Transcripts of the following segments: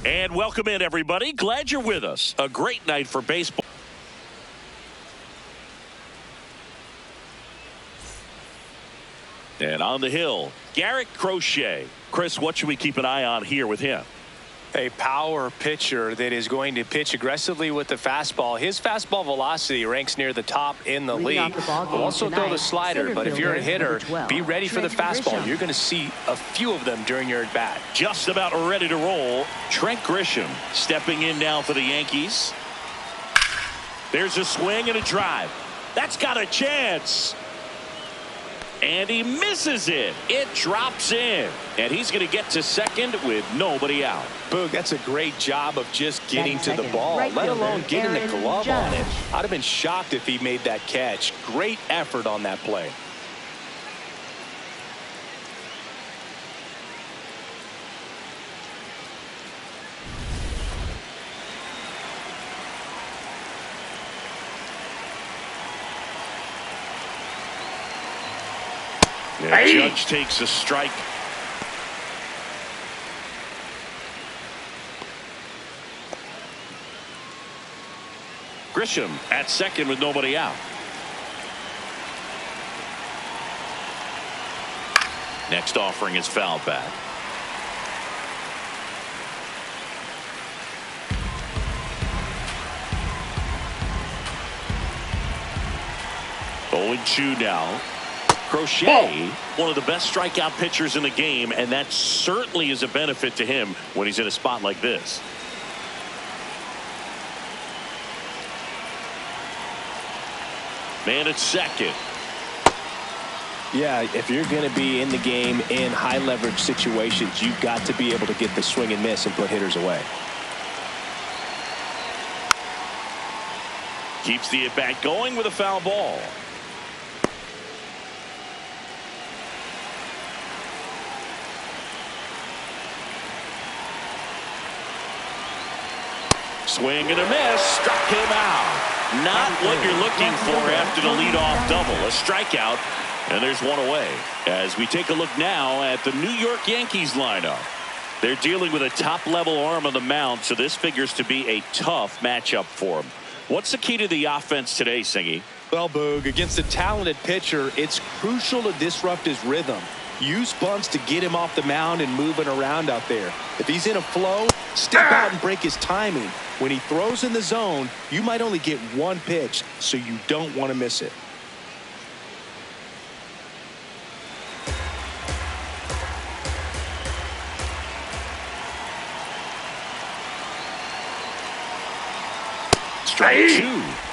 And welcome in, everybody. Glad you're with us. A great night for baseball. And on the hill, Garrett Crochet. Chris, what should we keep an eye on here with him? A power pitcher that is going to pitch aggressively with the fastball. His fastball velocity ranks near the top in the league. Will also throw the slider, but if you're a hitter, be ready for the fastball. You're going to see a few of them during your at-bat. Just about ready to roll. Trent Grisham stepping in now for the Yankees. There's a swing and a drive. That's got a chance. And he misses it. It drops in. And he's going to get to second with nobody out. Boog, that's a great job of just getting to the ball, let alone getting the glove on it. I'd have been shocked if he made that catch. Great effort on that play. Yeah, Judge takes a strike. Grisham at second with nobody out. Next offering is fouled back. Going 2 now. Crochet, one of the best strikeout pitchers in the game, and that certainly is a benefit to him when he's in a spot like this. Man at second. Yeah, if you're going to be in the game in high leverage situations, you've got to be able to get the swing and miss and put hitters away. Keeps the at-bat going with a foul ball. Swing and a miss. Struck him out. Not what you're looking for after the leadoff double. A strikeout, and there's one away. As we take a look now at the New York Yankees lineup. They're dealing with a top-level arm on the mound, so this figures to be a tough matchup for them. What's the key to the offense today, Singy? Well, Boog, against a talented pitcher, it's crucial to disrupt his rhythm. Use bunts to get him off the mound and moving around out there. If he's in a flow, step out and break his timing. When he throws in the zone, you might only get one pitch, so you don't want to miss it. Strike 2.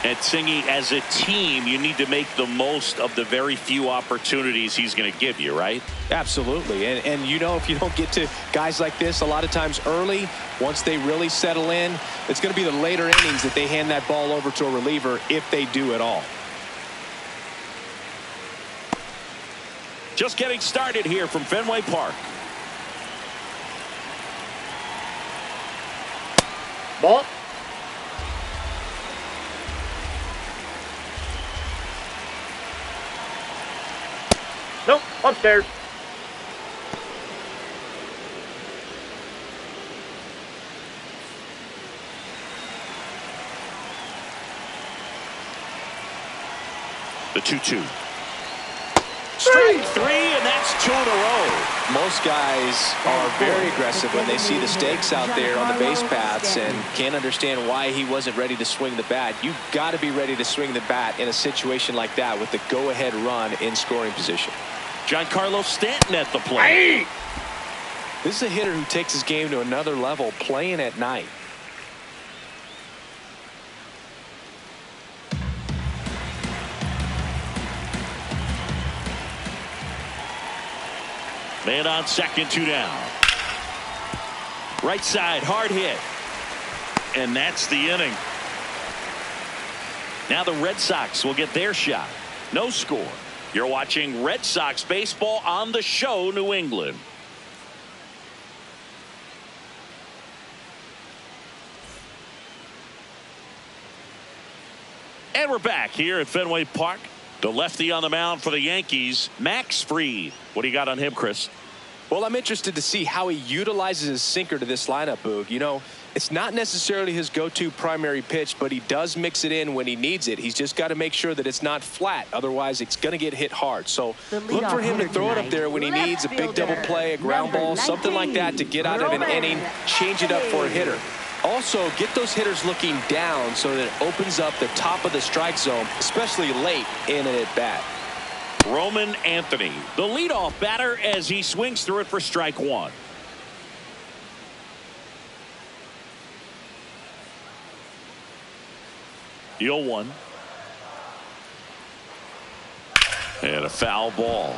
And Singy, as a team, you need to make the most of the very few opportunities he's going to give you, right? Absolutely. And you know, if you don't get to guys like this a lot of times early, once they really settle in, it's going to be the later innings that they hand that ball over to a reliever, if they do at all. Just getting started here from Fenway Park. Ball. Nope, upstairs. The 2-2. Strike 3, and that's 2 in a row. Most guys are very aggressive when they see the stakes out there on the base paths and can't understand why he wasn't ready to swing the bat. You've got to be ready to swing the bat in a situation like that with the go-ahead run in scoring position. Giancarlo Stanton at the plate. This is a hitter who takes his game to another level, playing at night. Man on second, 2 down. Right side, hard hit. And that's the inning. Now the Red Sox will get their shot. No score. You're watching Red Sox baseball on the show, New England. And we're back here at Fenway Park. The lefty on the mound for the Yankees, Max Fried. What do you got on him, Chris? Well, I'm interested to see how he utilizes his sinker to this lineup, Boog. You know, it's not necessarily his go-to primary pitch, but he does mix it in when he needs it. He's just got to make sure that it's not flat. Otherwise, it's going to get hit hard. So look for him to throw it up there when he needs a big double play, a ground ball, something like that to get out of an inning, change it up for a hitter. Also, get those hitters looking down so that it opens up the top of the strike zone, especially late in an at-bat. Roman Anthony, the leadoff batter, as he swings through it for strike one. Deal one. And a foul ball.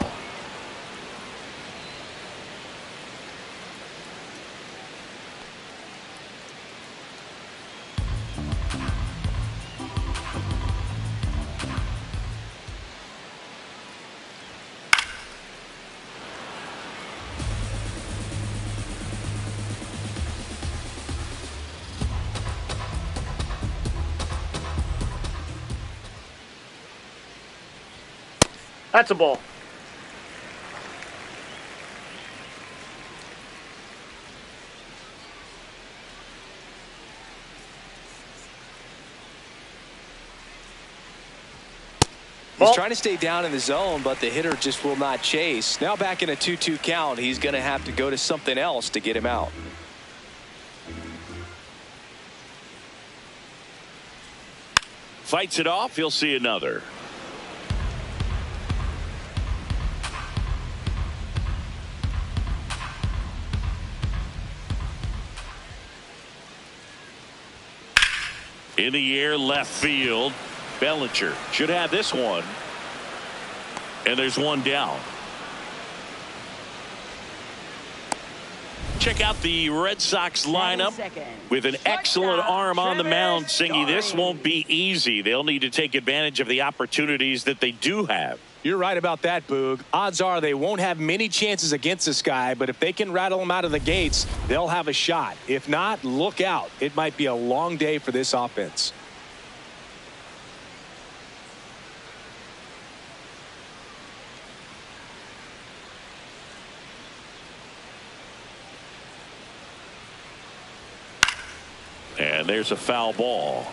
That's a ball. He's trying to stay down in the zone, but the hitter just will not chase. Now back in a 2-2 count, he's going to have to go to something else to get him out. Fights it off. He'll see another. In the air, left field. Bellinger should have this one. And there's one down. Check out the Red Sox lineup with an excellent arm on the mound. Singy, this won't be easy. They'll need to take advantage of the opportunities that they do have. You're right about that, Boog. Odds are they won't have many chances against this guy, but if they can rattle him out of the gates, they'll have a shot. If not, look out. It might be a long day for this offense. And there's a foul ball.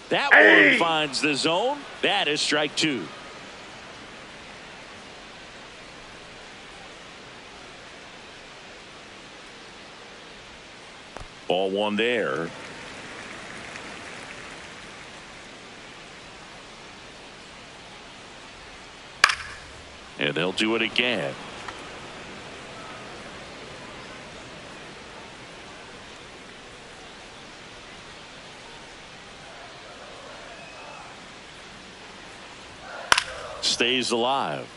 That one finds the zone. That is strike two. Ball one there. And they'll do it again. Stays alive.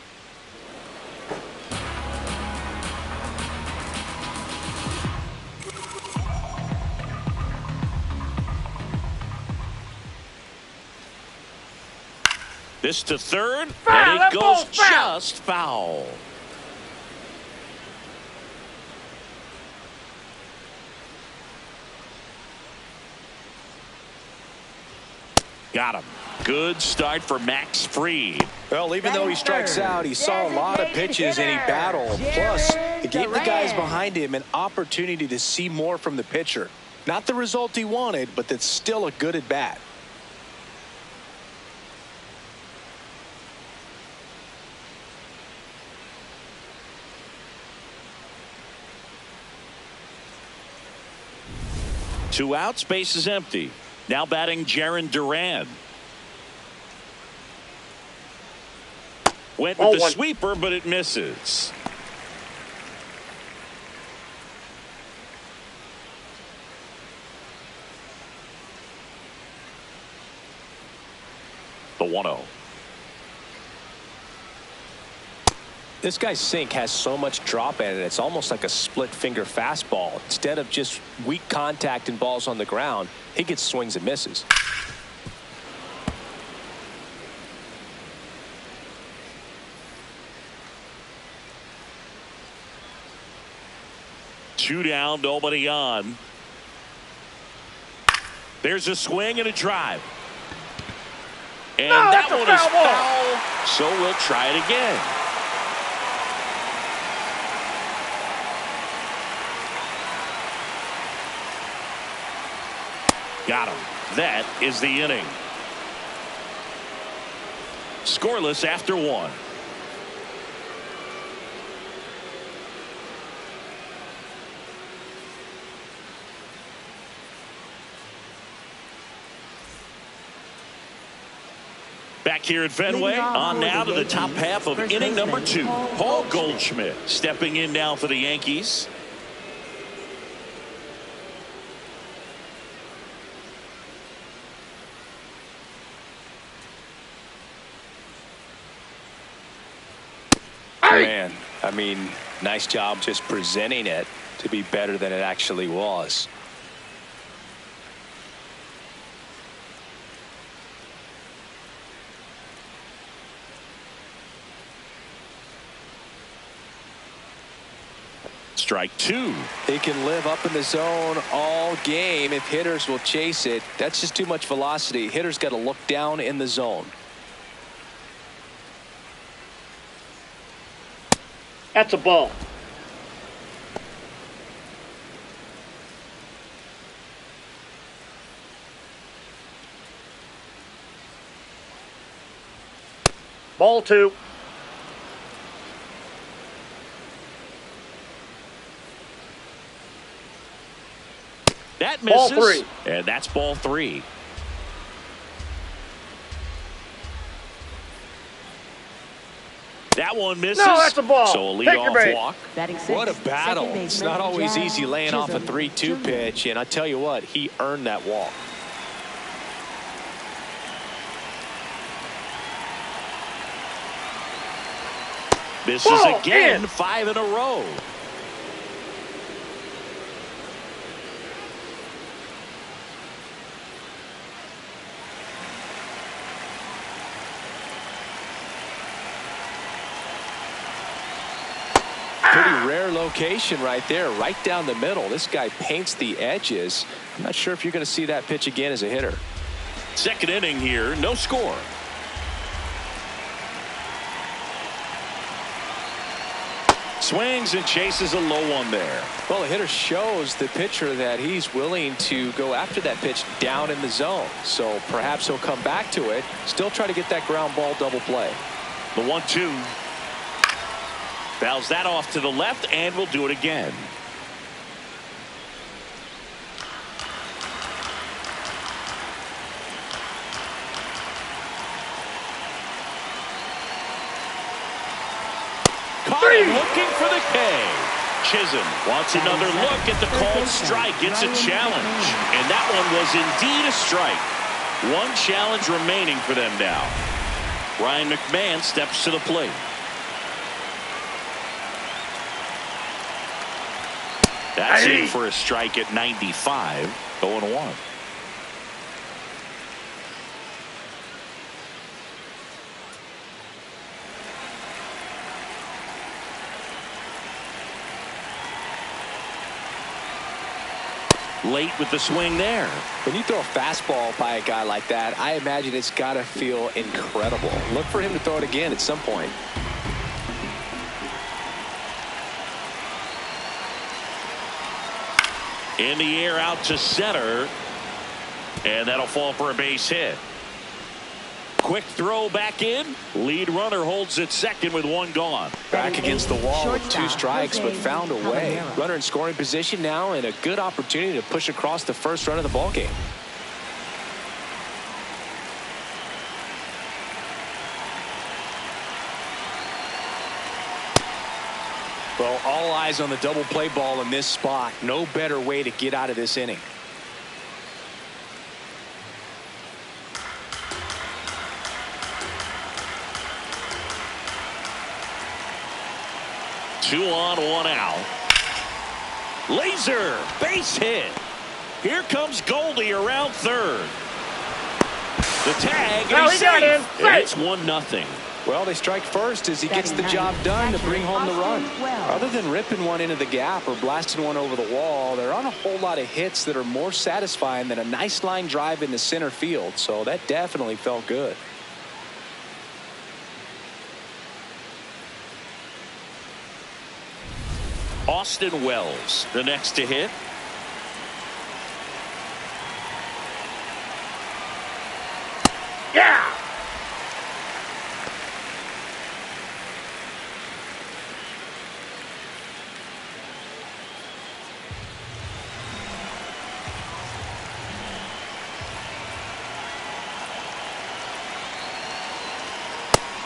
This to third, and it goes just foul. Got him. Good start for Max Fried. Well, even though he strikes out, he saw a lot of pitches and he battled. Plus, it gave the guys behind him an opportunity to see more from the pitcher. Not the result he wanted, but that's still a good at bat. Two outs, base is empty. Now batting Jarren Duran. Went with the sweeper, but it misses. The 1-0. This guy's sink has so much drop in it, it's almost like a split finger fastball. Instead of just weak contact and balls on the ground, he gets swings and misses. Two down, nobody on. There's a swing and a drive. And No, that that's a one is foul ball. foul, so we'll try it again. Got him. That is the inning. Scoreless after one. Back here at Fenway, on now to the top half of inning number 2. Paul Goldschmidt stepping in now for the Yankees. Man, I mean, nice job just presenting it to be better than it actually was. Strike 2. He can live up in the zone all game if hitters will chase it. That's just too much velocity. Hitters got to look down in the zone. That's a ball. Ball 2. That misses. Ball 3. And that's ball 3. That one misses. No, that's a ball. So a Take your leadoff break. walk. What a battle. It's not always easy laying off a 3-2 pitch, and I tell you what, he earned that walk. Misses Ball again. in. 5 in a row. Pretty rare location right there, right down the middle. This guy paints the edges. I'm not sure if you're going to see that pitch again as a hitter. Second inning here, no score. Swings and chases a low one there. Well, the hitter shows the pitcher that he's willing to go after that pitch down in the zone. So perhaps he'll come back to it, still try to get that ground ball double play. The 1-2. Fouls that off to the left, and we'll do it again. Caught him looking for the K. Chisholm wants another look at the called strike. It's a challenge, and that one was indeed a strike. One challenge remaining for them now. Ryan McMahon steps to the plate. That's in for a strike at 95. 0-1. Late with the swing there. When you throw a fastball by a guy like that, I imagine it's got to feel incredible. Look for him to throw it again at some point. In the air out to center. And that'll fall for a base hit. Quick throw back in. Lead runner holds at second with one gone. Back against the wall with 2 strikes, but found a way. Runner in scoring position now, and a good opportunity to push across the first run of the ball game. Well, all eyes on the double play ball in this spot. No better way to get out of this inning. Two on, one out. Laser base hit. Here comes Goldie around third. The tag, No, and he got in. And it's 1-0. Well, they strike first as he gets the job done to bring home the run. Other than ripping one into the gap or blasting one over the wall, there aren't a whole lot of hits that are more satisfying than a nice line drive into center field. So that definitely felt good. Austin Wells, the next to hit. Yeah!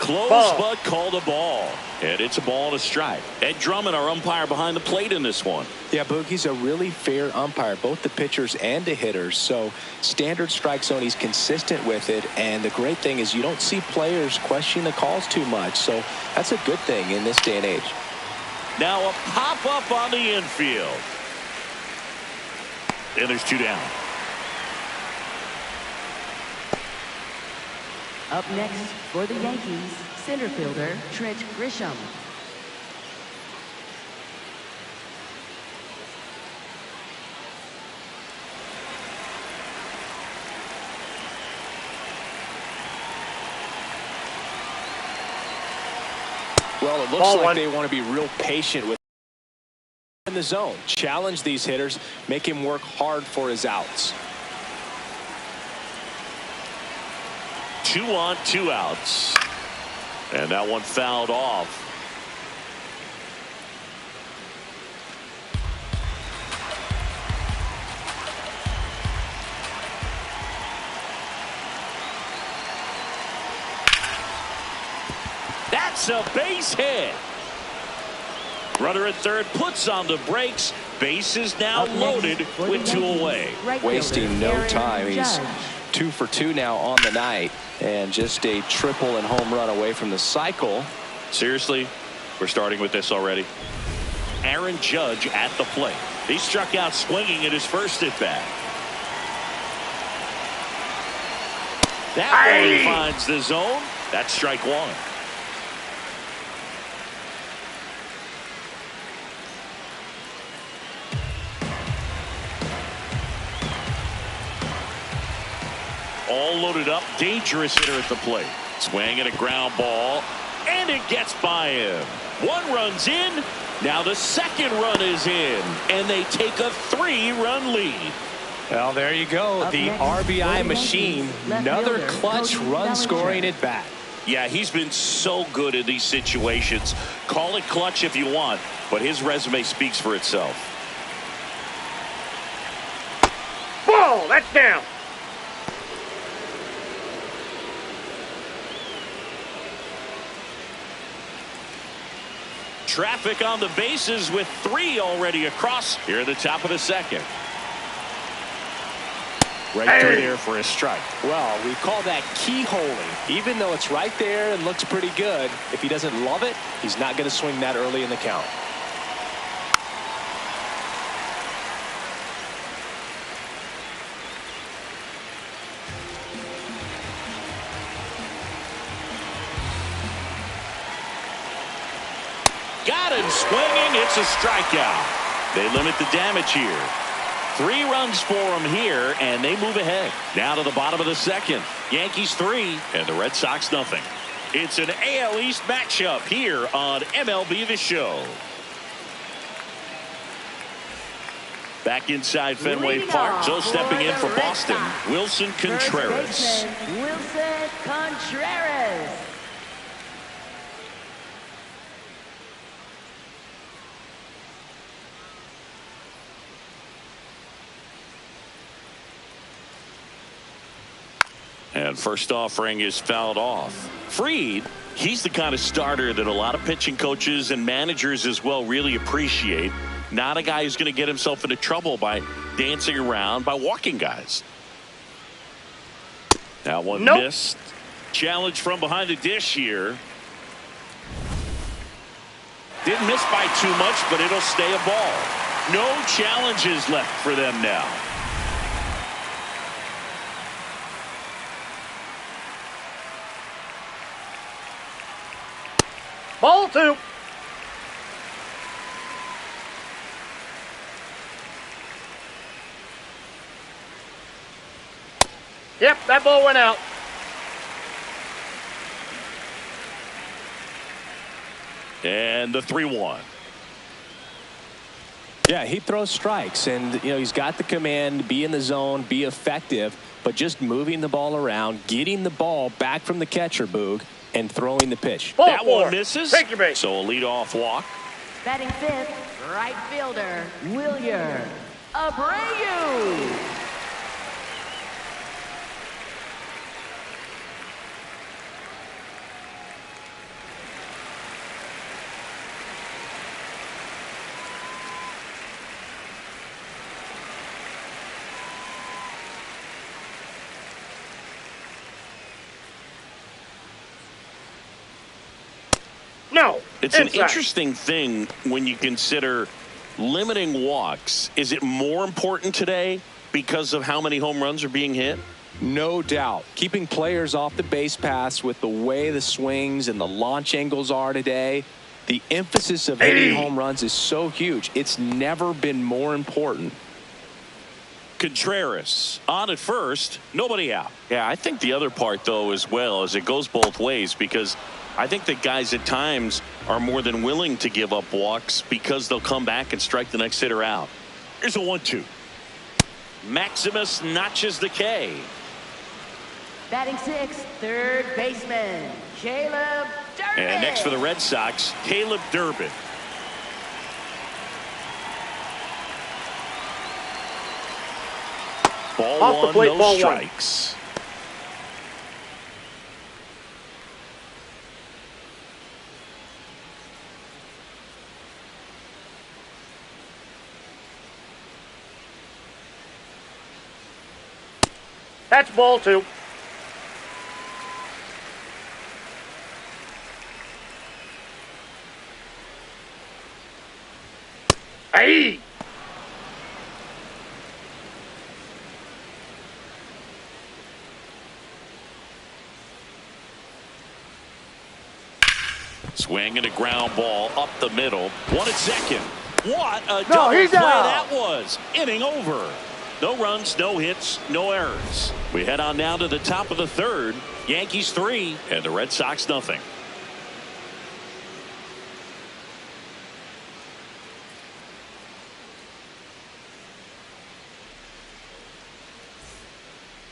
Close, Ball. but called a ball. And it's a ball and a strike. Ed Drummond, our umpire behind the plate in this one. Yeah, Boogie's a really fair umpire, both the pitchers and the hitters. So standard strike zone, he's consistent with it. And the great thing is you don't see players question the calls too much. So that's a good thing in this day and age. Now a pop-up on the infield. And there's 2 down. Up next for the Yankees, center fielder Trent Grisham. Well, it looks Ball like one. they want to be real patient with in the zone. Challenge these hitters, make him work hard for his outs. 2 on, 2 outs. And that one fouled off. That's a base hit. Runner at third puts on the brakes. Base is now Up next loaded for with the 2 Yankees, away. right Wasting fielder no Aaron time. He's Judge. 2 for 2 now on the night, and just a triple and home run away from the cycle. Seriously, we're starting with this already. Aaron Judge at the plate. He struck out swinging at his first at bat. That one finds the zone. That's strike 1. All loaded up, dangerous hitter at the plate. Swing and a ground ball, and it gets by him. 1 run's in. Now the second run is in, and they take a 3-run lead. Well, there you go. Up The next, RBI for the machine. Yankees, left Another fielder, clutch Cody run scoring Bellinger. at bat. Yeah, he's been so good in these situations. Call it clutch if you want, but his resume speaks for itself. Ball! That's down! Traffic on the bases with 3 already across here at the top of the second. Right through there for a strike. Well, we call that keyholing. Even though it's right there and looks pretty good, if he doesn't love it, he's not going to swing that early in the count. Got him swinging. It's a strikeout. They limit the damage here. 3 runs for them here, and they move ahead. Now to the bottom of the second. Yankees 3 and the Red Sox nothing. It's an AL East matchup here on MLB The Show. Back inside Fenway Leading Park, off Joe stepping in the for Red Boston. Sox, Wilson first Contreras. baseman, Wilson Contreras. And first offering is fouled off. Fried, he's the kind of starter that a lot of pitching coaches and managers as well really appreciate. Not a guy who's going to get himself into trouble by dancing around, by walking guys. That one missed. Challenge from behind the dish here. Didn't miss by too much, but it'll stay a ball. No challenges left for them now. Ball 2. Yep, that ball went out. And the 3-1. Yeah, he throws strikes, and he's got the command, be in the zone, be effective, but just moving the ball around, getting the ball back from the catcher, Boog, and throwing the pitch. Ball That 4. one misses. Take your base. So a leadoff walk. Batting fifth, right fielder, Wilyer Abreu. No. It's inside. an interesting thing when you consider limiting walks. Is it more important today because of how many home runs are being hit? No doubt. Keeping players off the base paths with the way the swings and the launch angles are today, the emphasis of hitting home runs is so huge. It's never been more important. Contreras on at first, nobody out. Yeah, I think the other part, though, as well, is it goes both ways, because I think that guys at times are more than willing to give up walks because they'll come back and strike the next hitter out. Here's a 1-2. Maximus notches the K. Batting sixth, third baseman, Caleb Durbin. And next for the Red Sox, Caleb Durbin. Ball Off the one, plate, no ball one. strikes. That's ball 2. Hey! Swing and a ground ball up the middle. One at second. What a No, double he's play out. that was. Inning over. No runs, no hits, no errors. We head on down to the top of the third. Yankees 3 and the Red Sox nothing.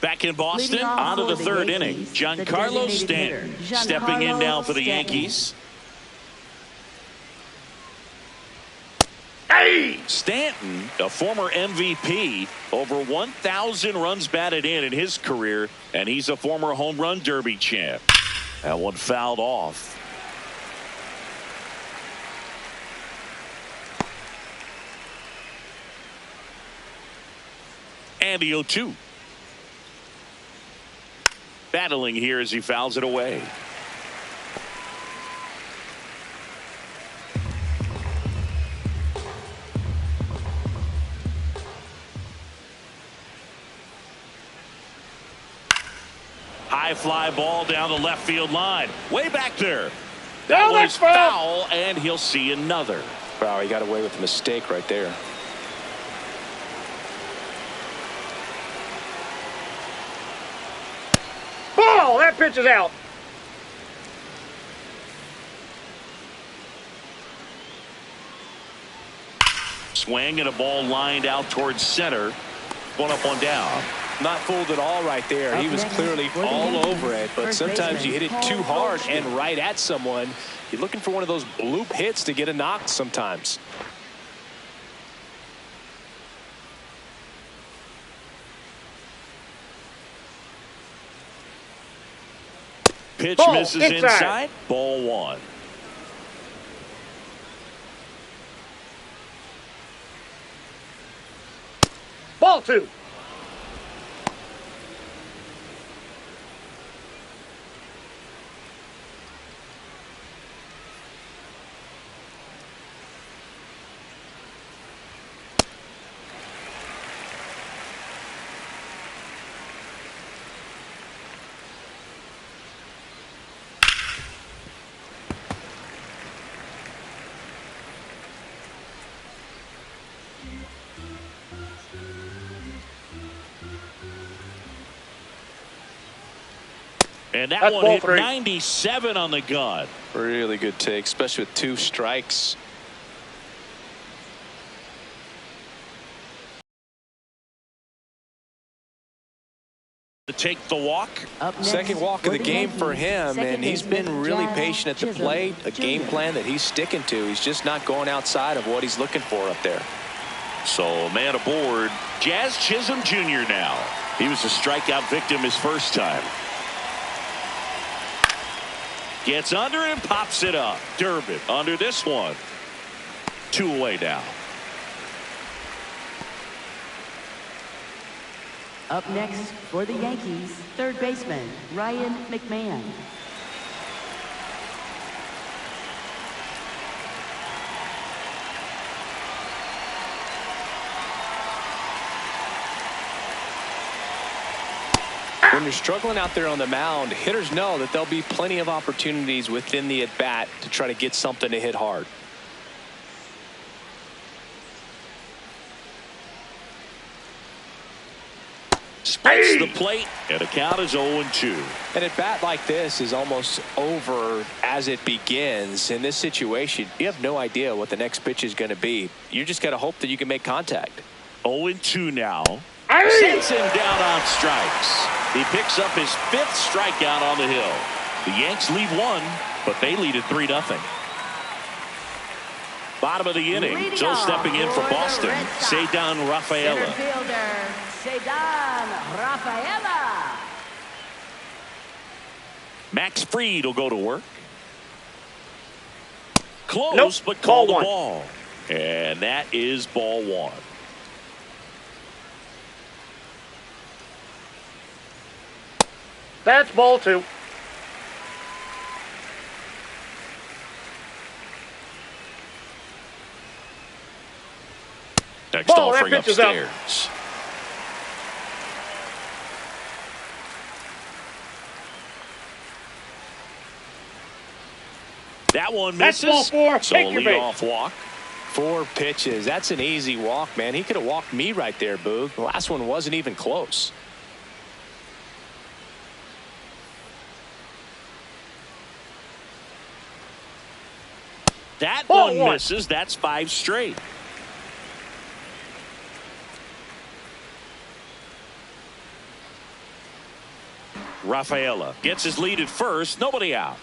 Back in Boston, Leading off on to for the the third Yankees, inning. the Giancarlo designated Stanton hitter, stepping in Giancarlo now for the Stanton. Yankees. Hey! Stanton, a former MVP, over 1,000 runs batted in his career, and he's a former home run derby champ. That one fouled off. And the 0-2. Battling here as he fouls it away. High fly ball down the left field line. Way back there. That No, one that's is foul. foul, and he'll see another. Wow, he got away with a mistake right there. Ball! That pitch is out. Swing and a ball lined out towards center. One up, one down. Not fooled at all right there. He Up was next clearly for the all Yankees, over it, but first sometimes you hit it baseman, too Paul hard Goldschmidt. and right at someone. You're looking for one of those bloop hits to get a knock sometimes. Pitch Ball misses inside. inside. Ball one. Ball 2. And that That's one ball hit 3. 97 on the gun. Really good take, especially with 2 strikes. To take the walk. Up next Second walk for of the game for Yankees, him, second and he's baseman, been really Jazz patient at the Chisholm plate. A game Jr. plan that he's sticking to. He's just not going outside of what he's looking for up there. So a man aboard, Jazz Chisholm Jr. now. He was a strikeout victim his first time. Gets under it and pops it up. Durbin under this one. 2 away now. Up next for the Yankees, third baseman, Ryan McMahon. When you're struggling out there on the mound, hitters know that there'll be plenty of opportunities within the at-bat to try to get something to hit hard. Splits the plate, and the count is 0-2. An at-bat like this is almost over as it begins. In this situation, you have no idea what the next pitch is going to be. You just got to hope that you can make contact. 0-2 now. Hey! Sends him down on strikes. He picks up his 5th strikeout on the hill. The Yanks lead 1, but they lead at 3-0. Bottom of the inning. Leading Still off stepping in for for the Boston. Red Sox, Cedar Rafaela. Center fielder, Cedar Rafaela. Max Fried will go to work. Close, Nope. but call the Ball 1. ball. And that is ball 1. That's ball 2. Next Ball, that offering pitch is out. upstairs. That one That's misses. ball 4. So Take a your bait. leadoff walk. 4 pitches. That's an easy walk, man. He could have walked me right there, Boog. The last one wasn't even close. That Ball one 1. misses. That's 5 straight. Rafaela gets his lead at first. Nobody out.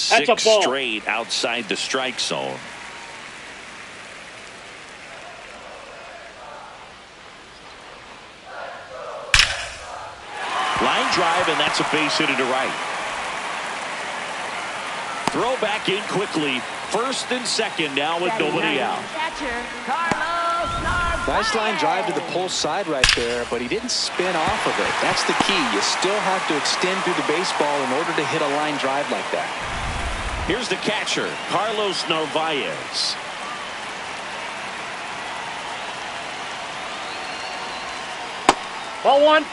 That's a 6 ball. straight outside the strike zone. Line drive, and that's a base hit to right. Throw back in quickly. First and second now with nobody out. Catcher, Carlos Narvaez. Nice line drive to the pull side right there, but he didn't spin off of it. That's the key. You still have to extend through the baseball in order to hit a line drive like that. Here's the catcher, Carlos Narvaez. Ball 1.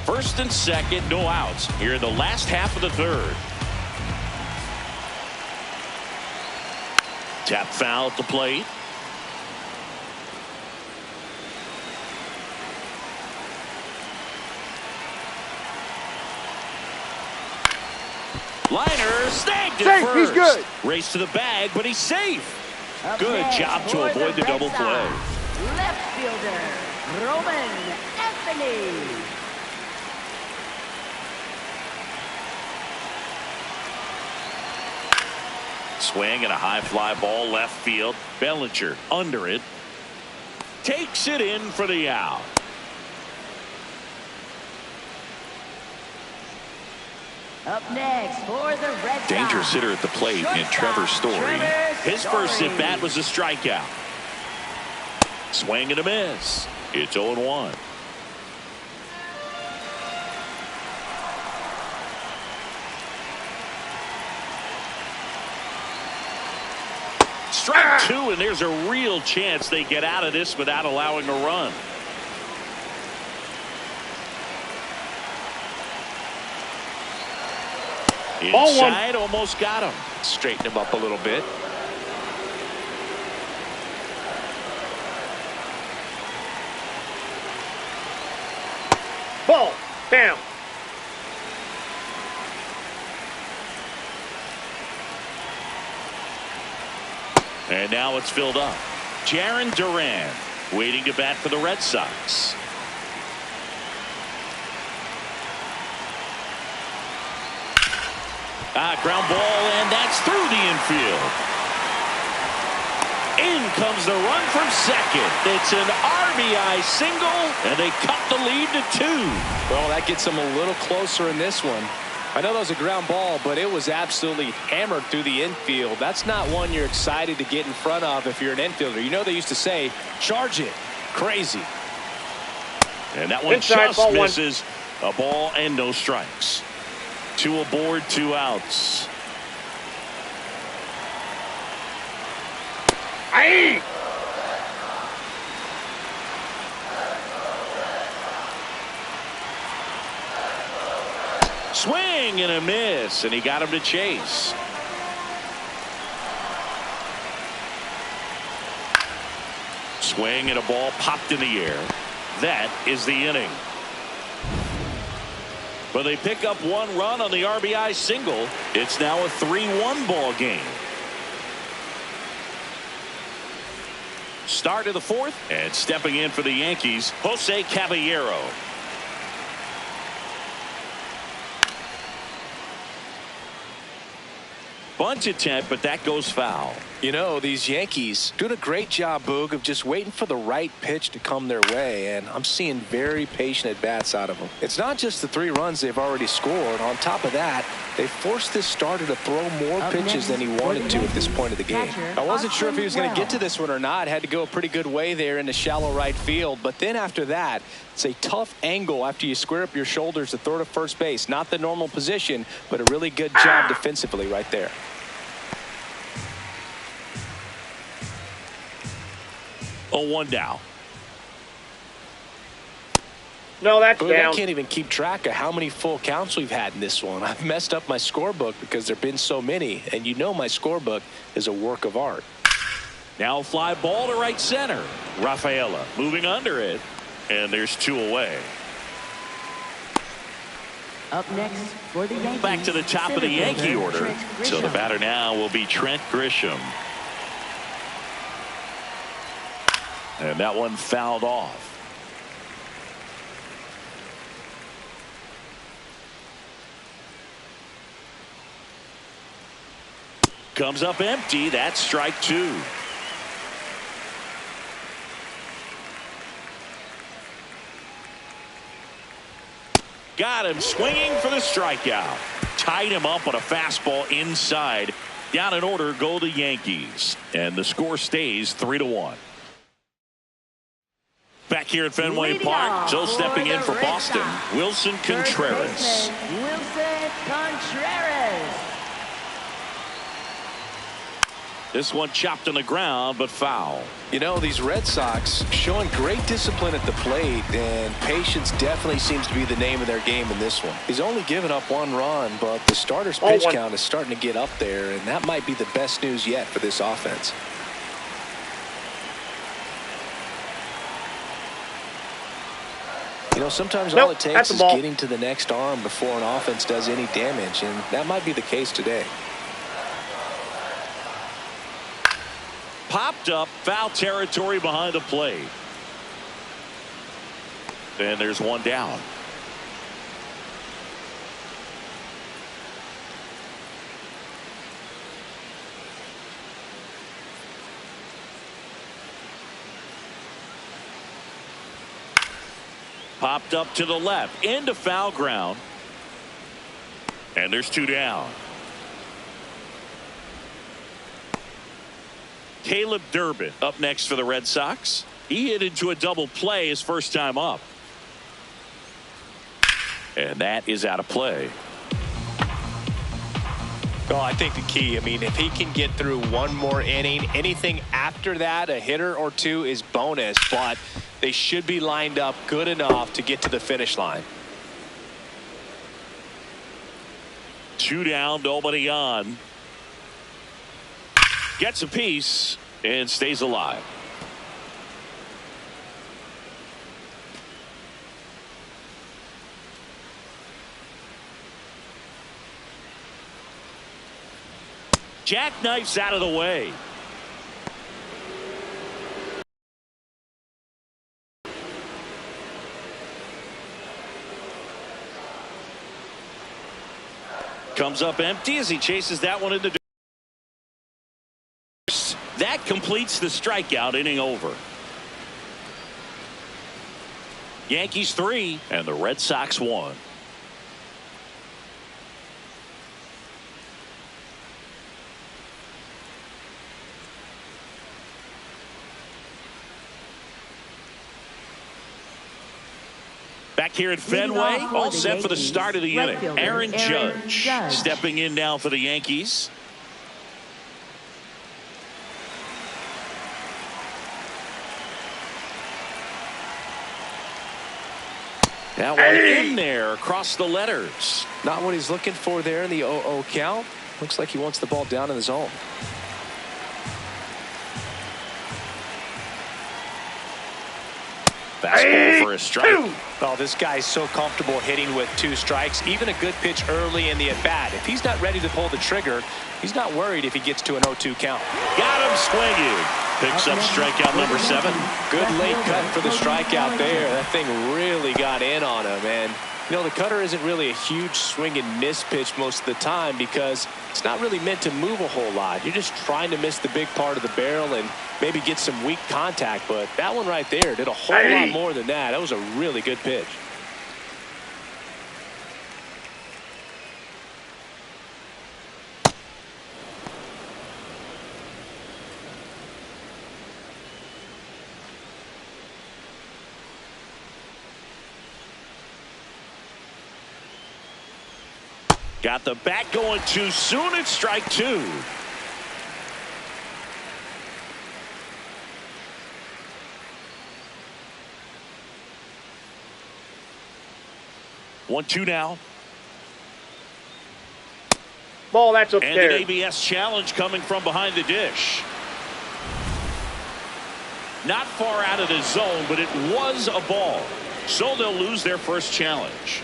First and second, no outs here in the last half of the third. Tap foul at the plate. Liner snagged it Safe, first. he's good. Race to the bag, but he's safe. Up Good next job to for avoid the Red double Sox, play. Left fielder, Roman Anthony. Swing and a high fly ball left field. Bellinger under it. Takes it in for the out. Up next for the Red Sox. Dangerous hitter at the plate in Trevor Story. His first at bat was a strikeout. Swing and a miss. It's 0-1. Strike 2, and there's a real chance they get out of this without allowing a run. Ball one. Inside, almost got him. Straighten him up a little bit. Ball down. And now it's filled up. Jarren Duran waiting to bat for the Red Sox. Ground ball, and that's through the infield. In comes the run from second. It's an RBI single, and they cut the lead to 2. Well, that gets them a little closer in this one. I know that was a ground ball, but it was absolutely hammered through the infield. That's not one you're excited to get in front of if you're an infielder. You know they used to say, charge it. Crazy. And that one Inside, just ball one. misses. A ball and no strikes. 2 aboard, 2 outs. Aye. Swing and a miss, and he got him to chase. Swing and a ball popped in the air. That is the inning. But they pick up 1 run on the RBI single. It's now a 3-1 ball game. Start of the 4th, and stepping in for the Yankees, Jose Caballero. Bunt attempt, but that goes foul. You know, these Yankees doing a great job, Boog, of just waiting for the right pitch to come their way, and I'm seeing very patient at-bats out of them. It's not just the 3 runs they've already scored. On top of that, they forced this starter to throw more pitches than he wanted to at this point of the game. I wasn't sure if he was going to get to this one or not. Had to go a pretty good way there in the shallow right field, but then after that, it's a tough angle after you square up your shoulders to throw to first base. Not the normal position, but a really good job defensively right there. Oh, 1 down. No, that's Boog, down. I can't even keep track of how many full counts we've had in this one. I've messed up my scorebook because there have been so many, and you know my scorebook is a work of art. Now fly ball to right center. Rafaela moving under it, and there's 2 away. Up next for the Yankees. Back to the top of the Yankee order. So the batter now will be Trent Grisham. And that one fouled off. Comes up empty. That's strike 2. Got him swinging for the strikeout. Tied him up on a fastball inside. Down in order go the Yankees. And the score stays 3-1. Back here at Fenway Park, so stepping in for Boston, Wilson Contreras. Wilson Contreras. This one chopped on the ground, but foul. You know, these Red Sox showing great discipline at the plate, and patience definitely seems to be the name of their game in this one. He's only given up 1 run, but the starter's pitch count is starting to get up there, and that might be the best news yet for this offense. You know, sometimes all it takes is getting to the next arm before an offense does any damage, and that might be the case today. Popped up, foul territory behind the plate. And there's 1 down. Popped up to the left into foul ground. And there's 2 down. Caleb Durbin up next for the Red Sox. He hit into a double play his first time up. And that is out of play. Well, I think the key, I mean, if he can get through 1 more inning, anything after that, a hitter or 2 is bonus, but they should be lined up good enough to get to the finish line. 2 down, nobody on. Gets a piece and stays alive. Jackknifes out of the way. Comes up empty as he chases that one into. That completes the strikeout inning over. Yankees 3 and the Red Sox 1. Back here at Fenway, all set for the start of the inning. Aaron Judge stepping in now for the Yankees. That one in there across the letters. Not what he's looking for there in the 0-0 count. Looks like he wants the ball down in the zone. Fastball for a strike. Oh, this guy's so comfortable hitting with 2 strikes. Even a good pitch early in the at-bat. If he's not ready to pull the trigger, he's not worried if he gets to an 0-2 count. Got him swinging. Picks up strikeout number 7. Good late cut for the strikeout there. That thing really got in on him. And, you know, the cutter isn't really a huge swing and miss pitch most of the time because it's not really meant to move a whole lot. You're just trying to miss the big part of the barrel and maybe get some weak contact. But that one right there did a whole lot more than that. That was a really good pitch. Got the bat going too soon. It's strike 2. One, 2 now. Ball, that's up and there. an ABS challenge coming from behind the dish. Not far out of the zone, but it was a ball. So they'll lose their first challenge.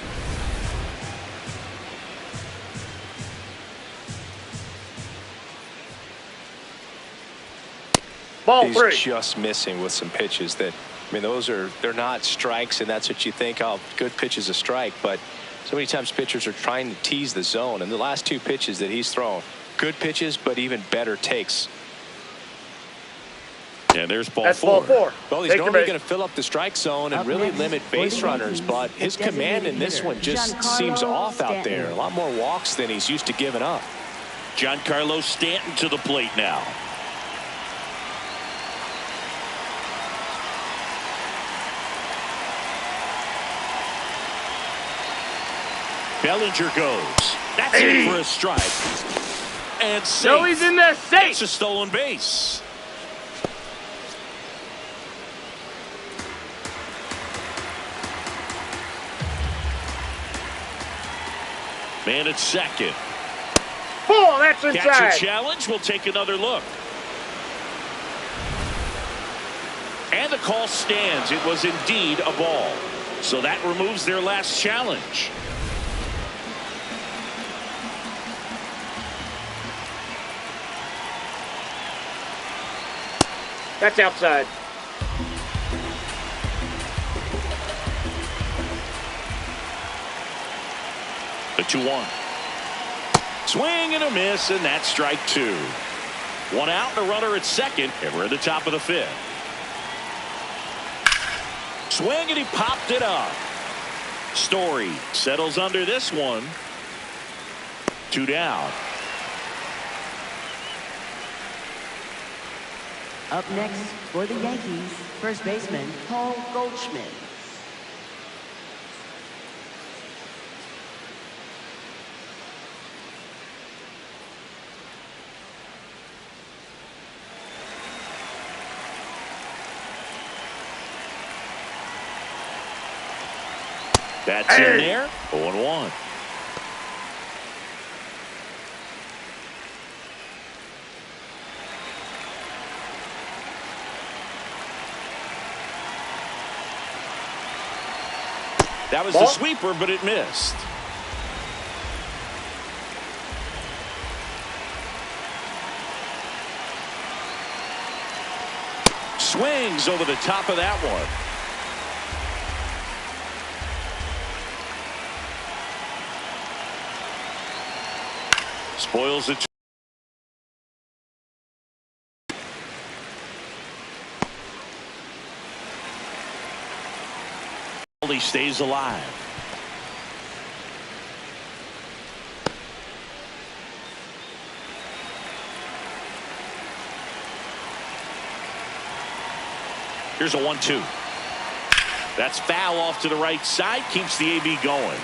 Ball He's 3. just missing with some pitches that, I mean, they're not strikes, and that's what you think, oh, good pitch is a strike. But so many times pitchers are trying to tease the zone, and the last 2 pitches that he's thrown, good pitches, but even better takes. And there's ball That's 4. ball 4. Well, he's normally going to fill up the strike zone and really limit base runners, but his command in this one just seems off out there. A lot more walks than he's used to giving up. Giancarlo Stanton to the plate now. Bellinger goes. That's it for a strike. And safe. No, he's in there safe. It's a stolen base. Man at second. Ball, that's inside. Catcher challenge. We'll take another look. And the call stands. It was indeed a ball. So that removes their last challenge. That's outside. The 2-1. Swing and a miss, and that's strike 2. 1 out and a runner at second, and we're at the top of the 5th. Swing, and he popped it up. Story settles under this one. 2 down. Up next for the Yankees, first baseman Paul Goldschmidt. That's in there. 0-1. That was the sweeper, but it missed. Swings over the top of that one. Spoils it. He stays alive. Here's a 1-2. That's foul off to the right side. Keeps the AB going.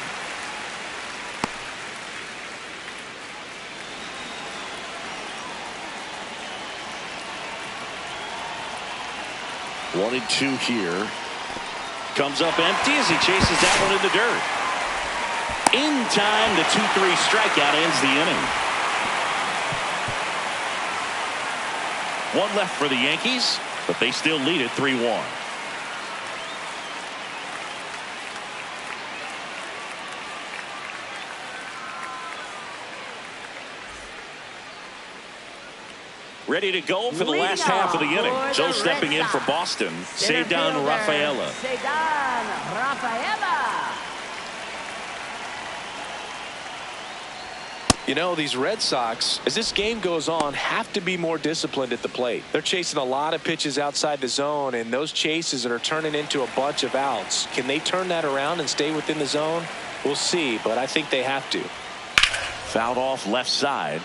One and two here. Comes up empty as he chases that one in the dirt. In time, the 2-3 strikeout ends the inning. One left for the Yankees, but they still lead it 3-1. Ready to go for the last half of the inning. Joe stepping in for Boston. Ceddanne Rafaela. Ceddanne Rafaela. You know, these Red Sox, as this game goes on, have to be more disciplined at the plate. They're chasing a lot of pitches outside the zone, and those chases are turning into a bunch of outs. Can they turn that around and stay within the zone? We'll see, but I think they have to. Fouled off left side.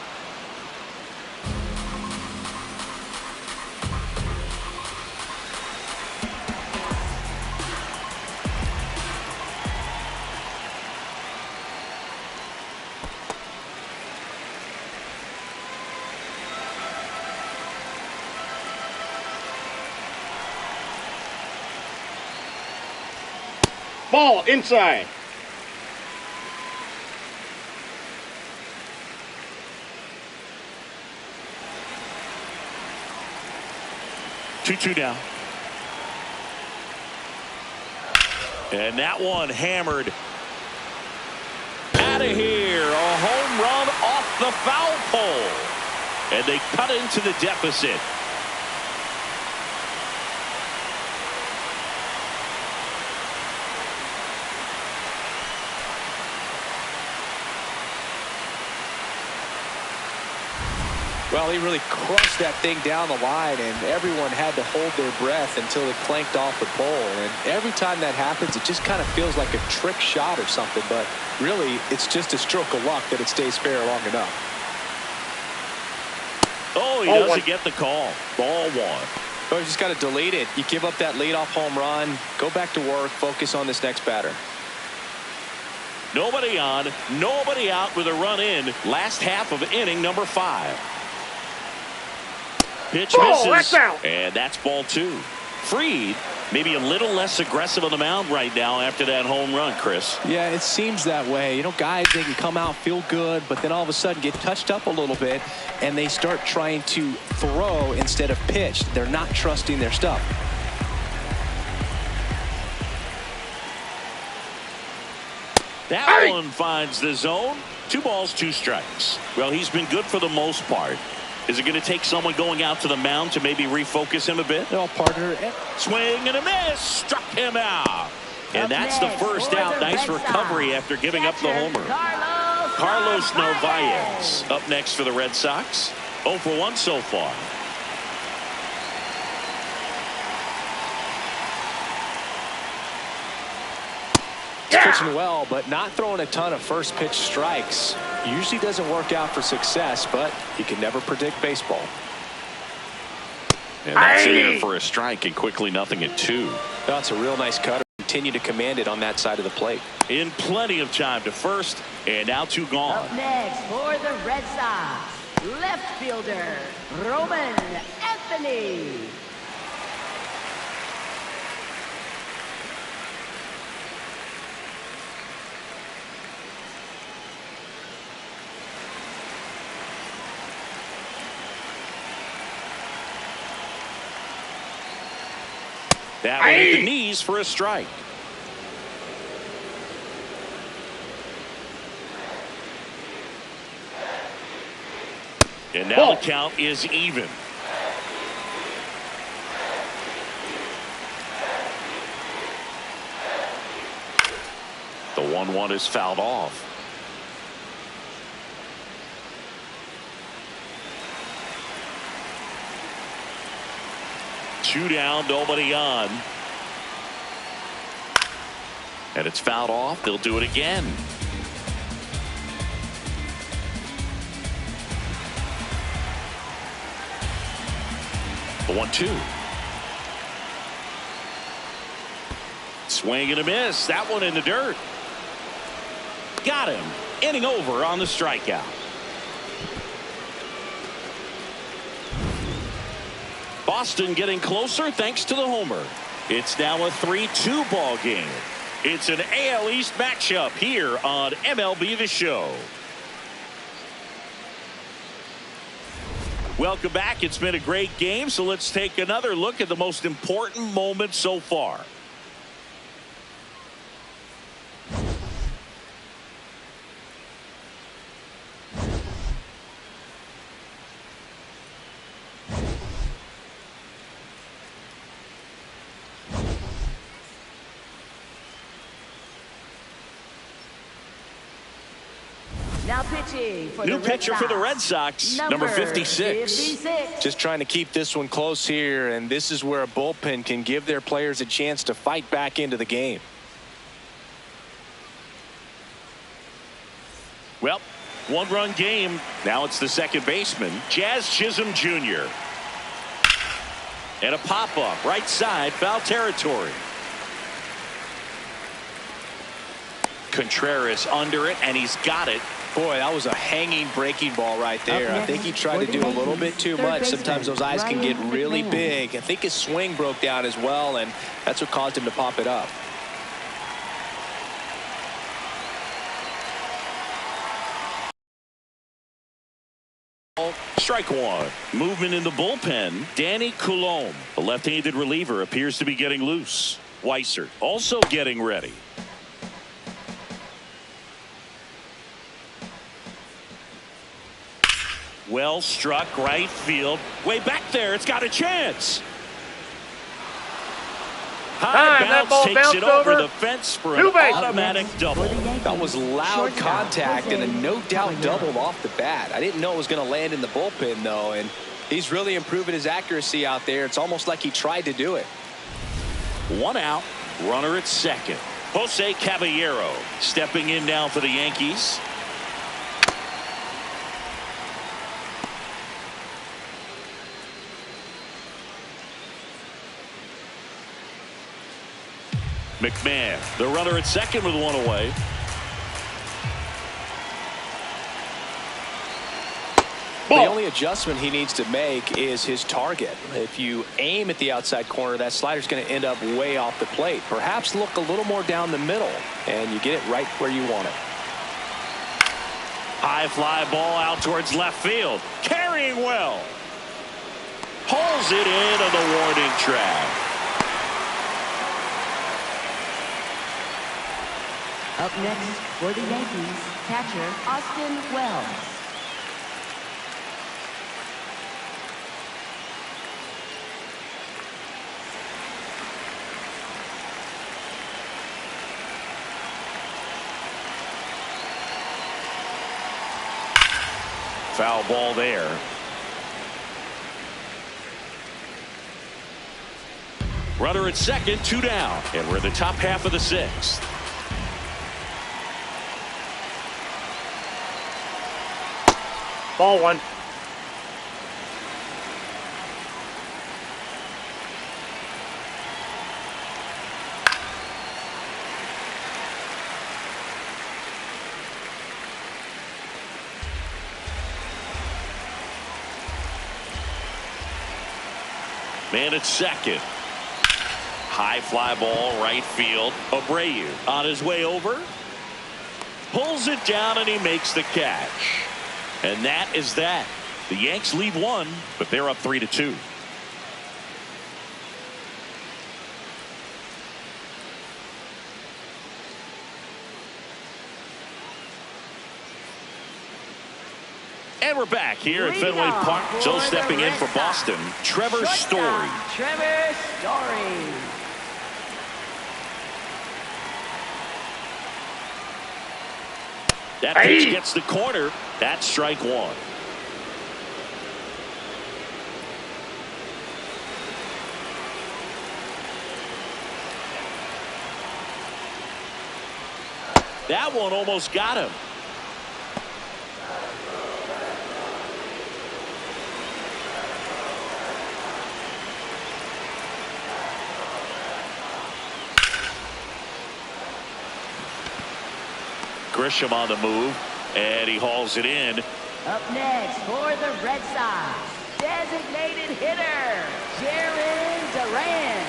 Ball inside. Two down. And that one hammered out of here. A home run off the foul pole. And they cut into the deficit. Well, he really crushed that thing down the line, and everyone had to hold their breath until it clanked off the pole. And every time that happens, it just kind of feels like a trick shot or something. But really, it's just a stroke of luck that it stays fair long enough. Oh, he doesn't get the call. Ball one. Oh, you just got to delete it. You give up that leadoff home run, go back to work, focus on this next batter. Nobody on, nobody out with a run in. Last half of inning number 5. Pitch misses, that's out. And that's ball 2. Fried maybe a little less aggressive on the mound right now after that home run, Chris. Yeah, it seems that way. You know, guys, they can come out, feel good, but then all of a sudden get touched up a little bit, and they start trying to throw instead of pitch. They're not trusting their stuff. That one finds the zone. 2 balls, 2 strikes. Well, he's been good for the most part. Is it going to take someone going out to the mound to maybe refocus him a bit? No, partner. Swing and a miss. Struck him out. And that's the first out. Nice recovery after giving up the homer. Carlos Narvaez up next for the Red Sox. 0 for 1 so far. He's pitching well, but not throwing a ton of first pitch strikes. Usually doesn't work out for success, but you can never predict baseball. And that's in there for a strike, and quickly nothing at 2. That's a real nice cutter. Continue to command it on that side of the plate. In plenty of time to first, and now 2 gone. Up next for the Red Sox, left fielder Roman Anthony. That one hit the knees for a strike. And now Ball. the count is even. The 1-1 is fouled off. Two down, nobody on. And it's fouled off. They'll do it again. The 1-2. Swing and a miss. That one in the dirt. Got him. Inning over on the strikeout. Boston getting closer thanks to the homer. It's now a 3-2 ball game. It's an AL East matchup here on MLB The Show. Welcome back. It's been a great game, so let's take another look at the most important moment so far. Now pitching for New the pitcher Red for the Sox, Red Sox, number 56. Just trying to keep this one close here, and this is where a bullpen can give their players a chance to fight back into the game. Well, one-run game. Now it's the second baseman, Jazz Chisholm Jr. And a pop-up right side, foul territory. Contreras under it, and he's got it. Boy, that was a hanging breaking ball right there. I think he tried to do a little bit too much. Sometimes those eyes can get really big. I think his swing broke down as well, and that's what caused him to pop it up. Strike one. Movement in the bullpen. Danny Coulombe, a left-handed reliever, appears to be getting loose. Weissert also getting ready. Well struck right field. Way back there. It's got a chance. High Time, that bounce ball takes bounced it over over. the fence for Two an bases. automatic double. That was loud contact and a no doubt doubled off the bat. I didn't know it was going to land in the bullpen though, and he's really improving his accuracy out there. It's almost like he tried to do it. One out, runner at second. Jose Caballero stepping in now for the Yankees. McMahon, the runner at second with one away. The only adjustment he needs to make is his target. If you aim at the outside corner, that slider's going to end up way off the plate. Perhaps look a little more down the middle, and you get it right where you want it. High fly ball out towards left field. Carrying well. Pulls it in on the warning track. Up next for the Yankees, catcher Austin Wells. Foul ball there. Runner at second, two down, and we're in the top half of the sixth. Ball one. Man at second. High fly ball right field. Abreu on his way over. Pulls it down and he makes the catch. And that is that. The Yanks lead one, but they're up 3-2. And we're back here at Fenway Park. So stepping in for Boston, Trevor Story. Trevor Story. That pitch gets the corner. That's strike one. That one almost got him. Grisham on the move, and he hauls it in. Up next for the Red Sox, designated hitter, Jarren Duran.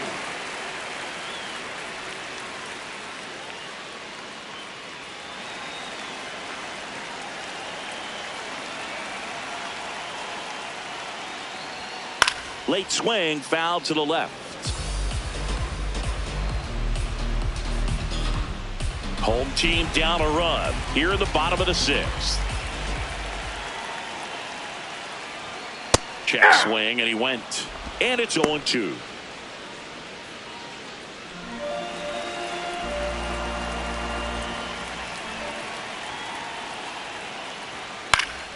Late swing, foul to the left. Home team down a run here in the bottom of the sixth. Check swing, and he went. And it's 0-2.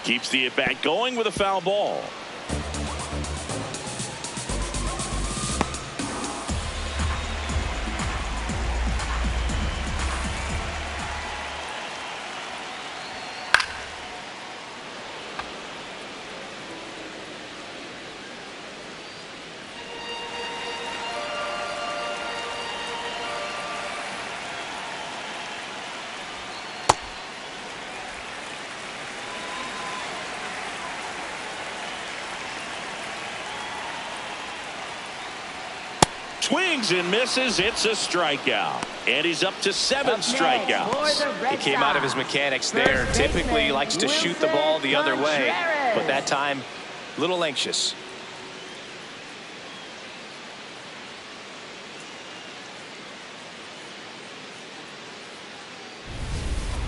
Keeps the at-bat going with a foul ball. Swings and misses. It's a strikeout. And he's up to 7 strikeouts. He came out of his mechanics there. Typically, he likes to shoot the ball the other way. But that time, a little anxious.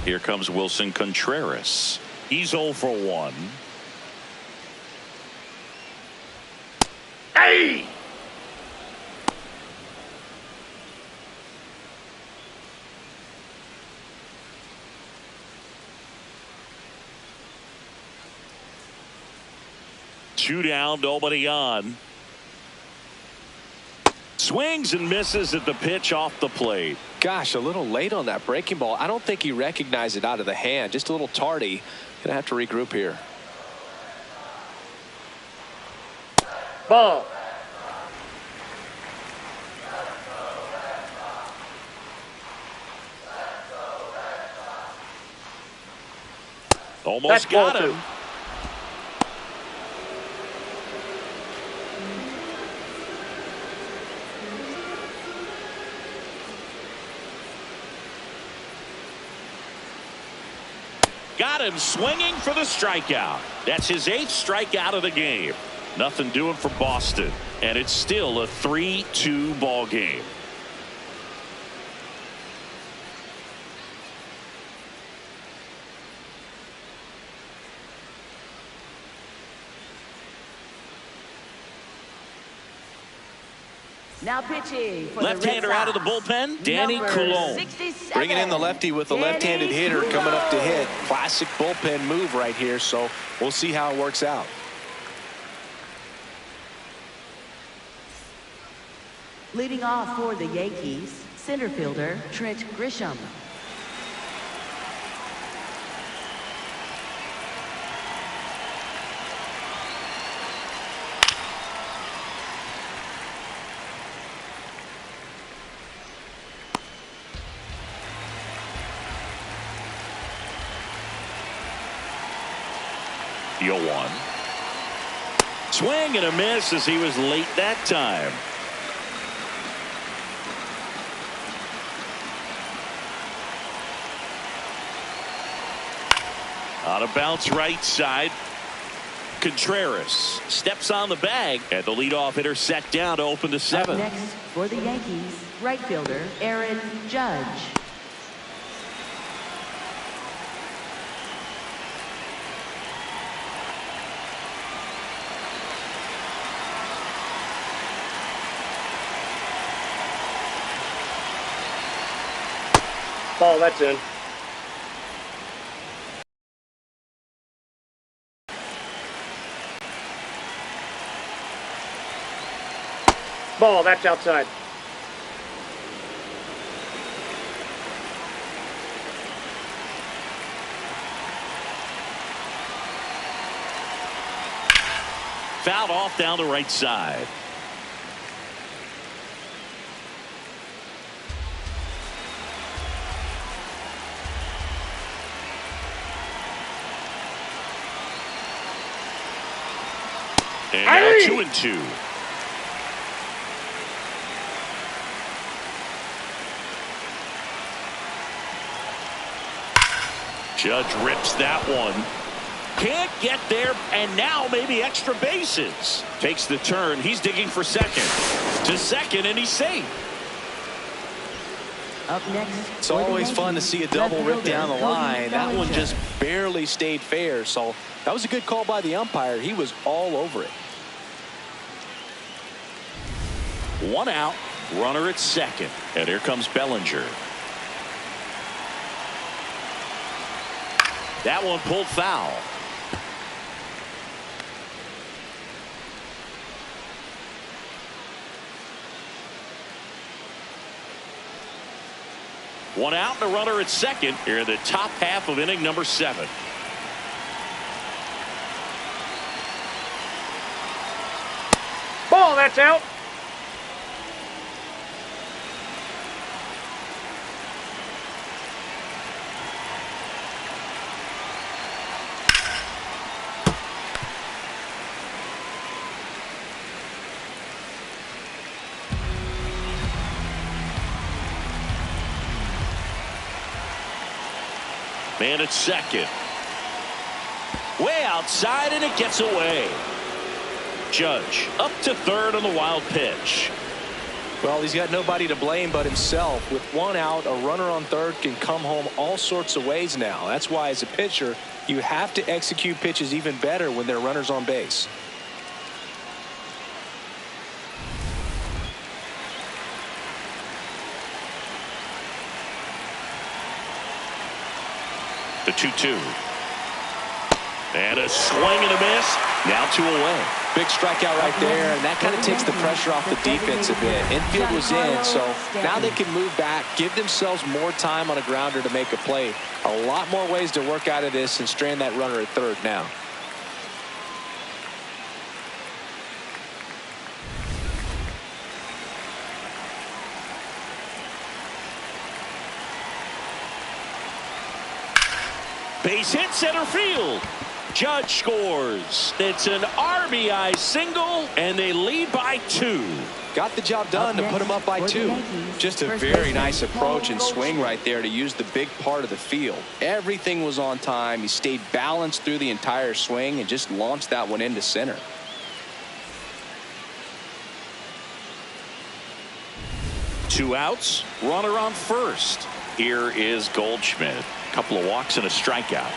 Here comes Wilson Contreras. He's 0 for 1. Hey! Two down, nobody on. Swings and misses at the pitch off the plate. Gosh, a little late on that breaking ball. I don't think he recognized it out of the hand. Just a little tardy. Gonna have to regroup here. Ball. Almost got him. Got him swinging for the strikeout. That's his 8th strikeout of the game. Nothing doing for Boston, and it's still a 3-2 ball game. Now pitching for left-hander the Red out of the Sox, bullpen, Danny Coulombe. 67, Bringing in the lefty with a left-handed hitter coming up to hit. Classic bullpen move right here, so we'll see how it works out. Leading off for the Yankees, center fielder Trent Grisham. The 0-1. Swing and a miss as he was late that time. Out of bounce right side. Contreras steps on the bag, and the leadoff hitter set down to open the 7th. Up next for the Yankees, right fielder Aaron Judge. Ball, that's in. Ball, that's outside. Fouled off down the right side. And now 2-2. Judge rips that one. Can't get there, and now maybe extra bases. Takes the turn. He's digging for second. To second, and he's safe. Up next, It's always fun to see a double rip down the line. That one just barely stayed fair, so that was a good call by the umpire. He was all over it. One out, runner at second. And here comes Bellinger. That one pulled foul. One out and a runner at second here in the top half of inning number 7. Ball, that's out. Man at second. Way outside, and it gets away. Judge up to third on the wild pitch. Well, he's got nobody to blame but himself. With one out, a runner on third can come home all sorts of ways now. That's why, as a pitcher, you have to execute pitches even better when there are runners on base. The 2-2. And a swing and a miss. Now 2 away. Big strikeout right there, and that kind of takes the pressure off the defense a bit. Infield was in, so now they can move back, give themselves more time on a grounder to make a play. A lot more ways to work out of this and strand that runner at third now. Base hit center field. Judge scores. It's an RBI single, and they lead by 2. Got the job done to put them up by 2. Just a very nice approach and swing right there to use the big part of the field. Everything was on time. He stayed balanced through the entire swing and just launched that one into center. Two outs, runner on first. Here is Goldschmidt. Couple of walks and a strikeout.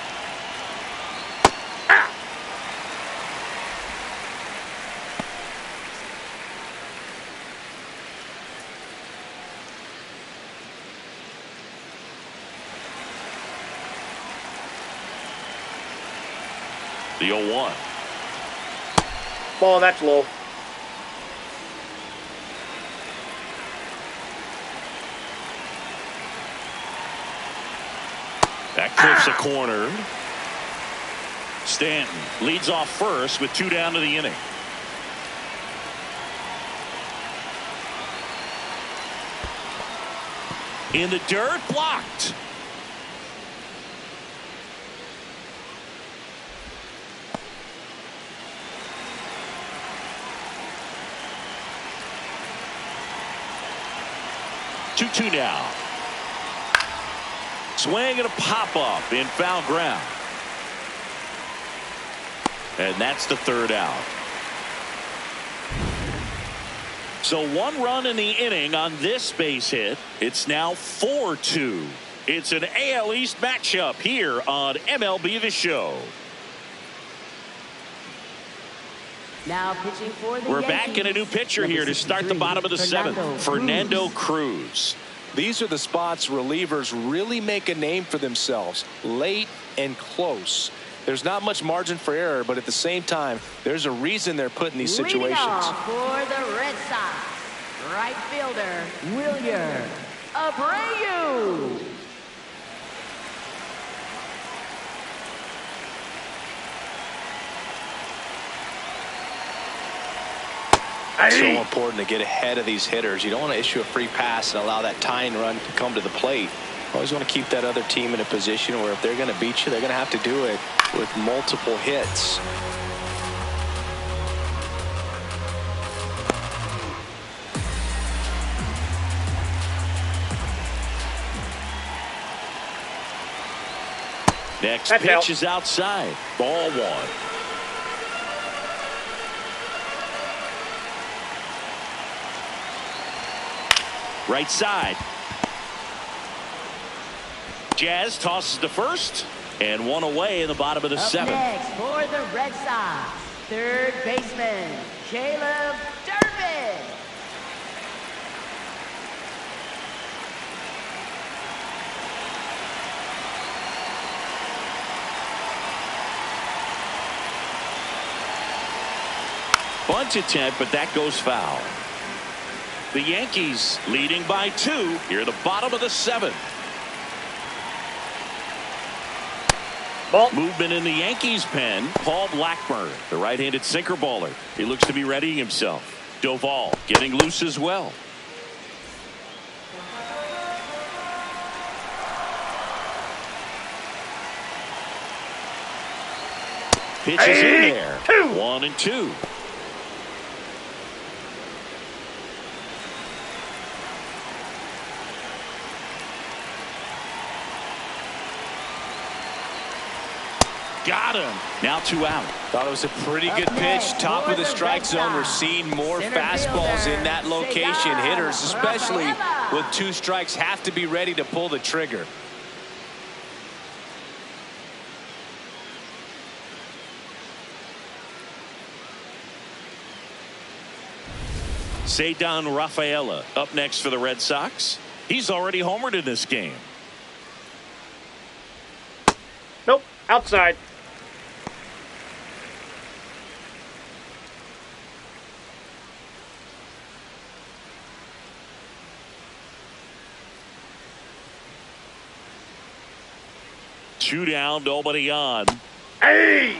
The 0-1. Ball, that's low. That clips a corner. Stanton leads off first with 2 down to the inning. In the dirt, blocked. Two now. Swing and a pop-up in foul ground. And that's the 3rd out. So 1 run in the inning on this base hit. It's now 4-2. It's an AL East matchup here on MLB The Show. Now pitching for the We're Yankees. back in a new pitcher here to start the bottom of the 7th. Fernando Cruz. These are the spots relievers really make a name for themselves, late and close. There's not much margin for error, but at the same time, there's a reason they're put in these situations. Leading off for the Red Sox, right fielder, Wilyer Abreu. It's so important to get ahead of these hitters. You don't want to issue a free pass and allow that tying run to come to the plate. You always want to keep that other team in a position where if they're going to beat you, they're going to have to do it with multiple hits. Next pitch is outside. Ball one. Right side. Jazz tosses to first, and one away in the bottom of the seventh. Next for the Red Sox, third baseman, Caleb Durbin. Bunt attempt, but that goes foul. The Yankees leading by 2 here at the bottom of the 7th. Ball. Movement in the Yankees pen. Paul Blackburn, the right-handed sinker baller. He looks to be readying himself. Doval getting loose as well. Pitch is in there. 1-2. Got him. Now 2 out. Thought it was a pretty good pitch. Top of the strike zone. We're seeing more fastballs in that location. Hitters, especially with 2 strikes, have to be ready to pull the trigger. Ceddanne Rafaela up next for the Red Sox. He's already homered in this game. Nope, outside. Two down, nobody on. Hey!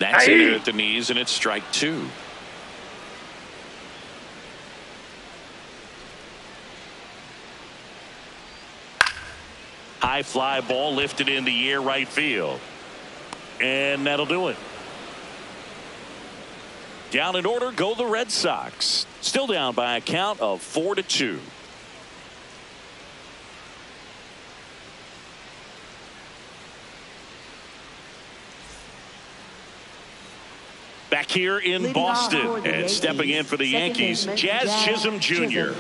That's in there at the knees, and it's strike 2. High fly ball lifted in the air right field. And that'll do it. Down in order go the Red Sox. Still down by a count of 4-2. Back here in Boston and stepping in for the Yankees, Jazz Chisholm Jr.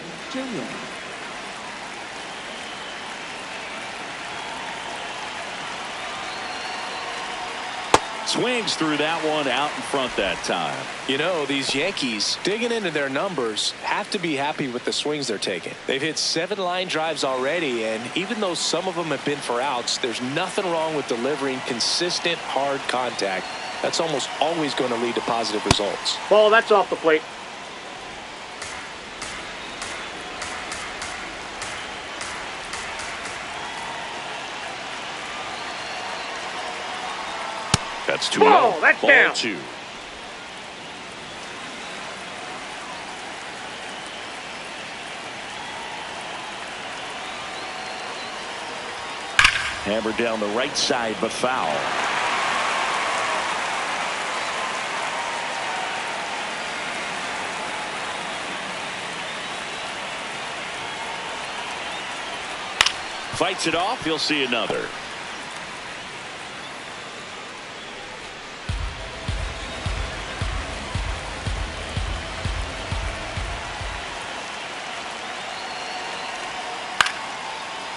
Swings through that one out in front that time. You know, these Yankees, digging into their numbers, have to be happy with the swings they're taking. They've hit 7 line drives already, and even though some of them have been for outs, there's nothing wrong with delivering consistent, hard contact. That's almost always going to lead to positive results. Ball, that's off the plate. That's 2-0. Ball, that's Ball down. 2. Hammered down the right side, but foul. Fights it off. You'll see another.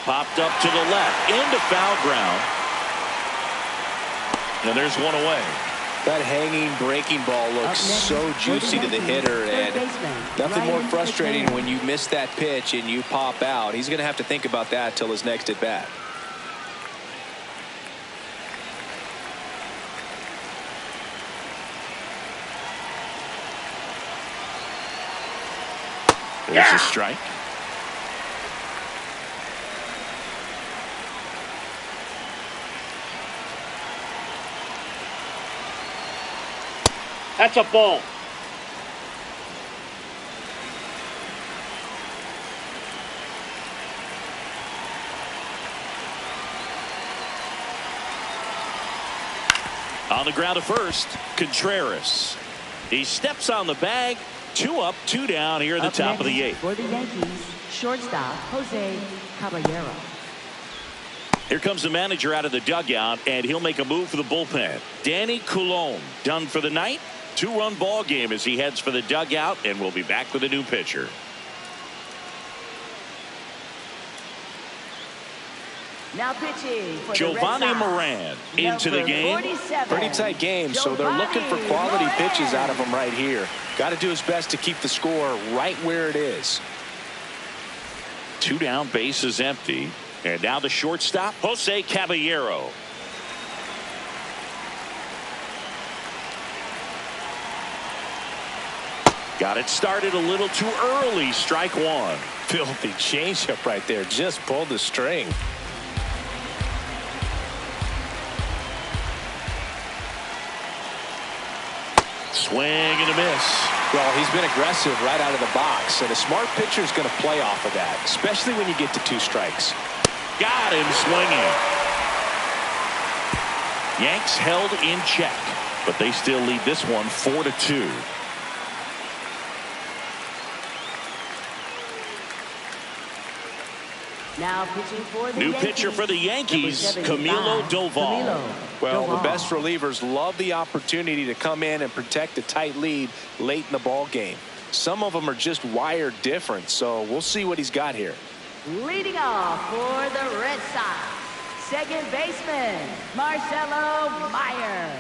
Popped up to the left into foul ground. And there's one away. That hanging breaking ball looks so juicy to the hitter, and nothing more frustrating when you miss that pitch and you pop out. He's going to have to think about that till his next at bat. There's a strike. That's a ball. On the ground to first, Contreras. He steps on the bag. 2 up, 2 down here at the top of the 8th. For the Yankees, shortstop Jose Caballero. Here comes the manager out of the dugout, and he'll make a move for the bullpen. Danny Coulombe done for the night. 2-run ball game as he heads for the dugout, and we'll be back with a new pitcher. Now pitching for Giovanni the Red Sox, Moran into the game. 47, Pretty tight game, so they're looking for quality pitches out of him right here. Got to do his best to keep the score right where it is. 2 down, base is empty. And now the shortstop, Jose Caballero. Got it started a little too early. Strike 1. Filthy changeup right there. Just pulled the string. Swing and a miss. Well, he's been aggressive right out of the box, and a smart pitcher is going to play off of that, especially when you get to 2 strikes. Got him swinging. Yanks held in check, but they still lead this one 4-2. Now pitching for the New Yankees, pitcher for the Yankees, number Camilo 75, Doval. Well, the Doval. best relievers love the opportunity to come in and protect a tight lead late in the ball game. Some of them are just wired different, so we'll see what he's got here. Leading off for the Red Sox, second baseman Marcelo Meyer.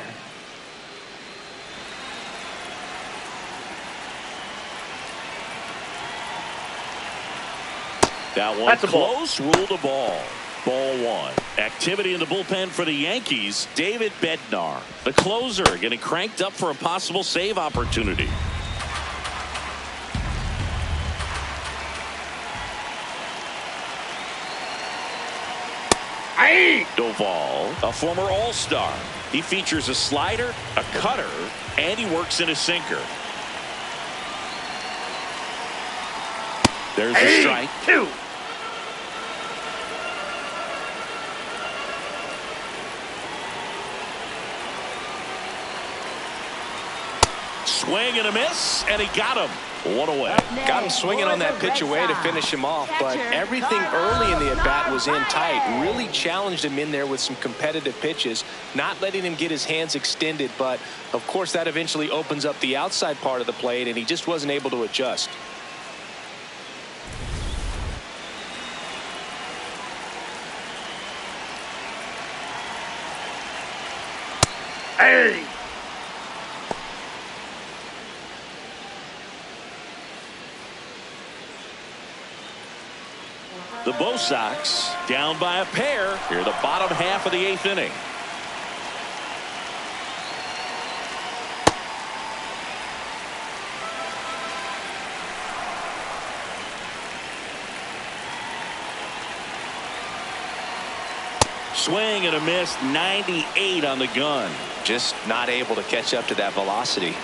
That one That's a ball. close, ruled a ball. Ball 1. Activity in the bullpen for the Yankees. David Bednar, the closer, getting cranked up for a possible save opportunity. Aye! Doval, a former All-Star. He features a slider, a cutter, and he works in a sinker. There's a strike. 2. Swing and a miss, and he got him. 1 away. Got him swinging on that pitch away to finish him off, but everything early in the at-bat was in tight. Really challenged him in there with some competitive pitches, not letting him get his hands extended, but of course that eventually opens up the outside part of the plate, and he just wasn't able to adjust. Hey! The Bo Sox down by a pair here the bottom half of the 8th inning. Swing and a miss, 98 on the gun. Just not able to catch up to that velocity.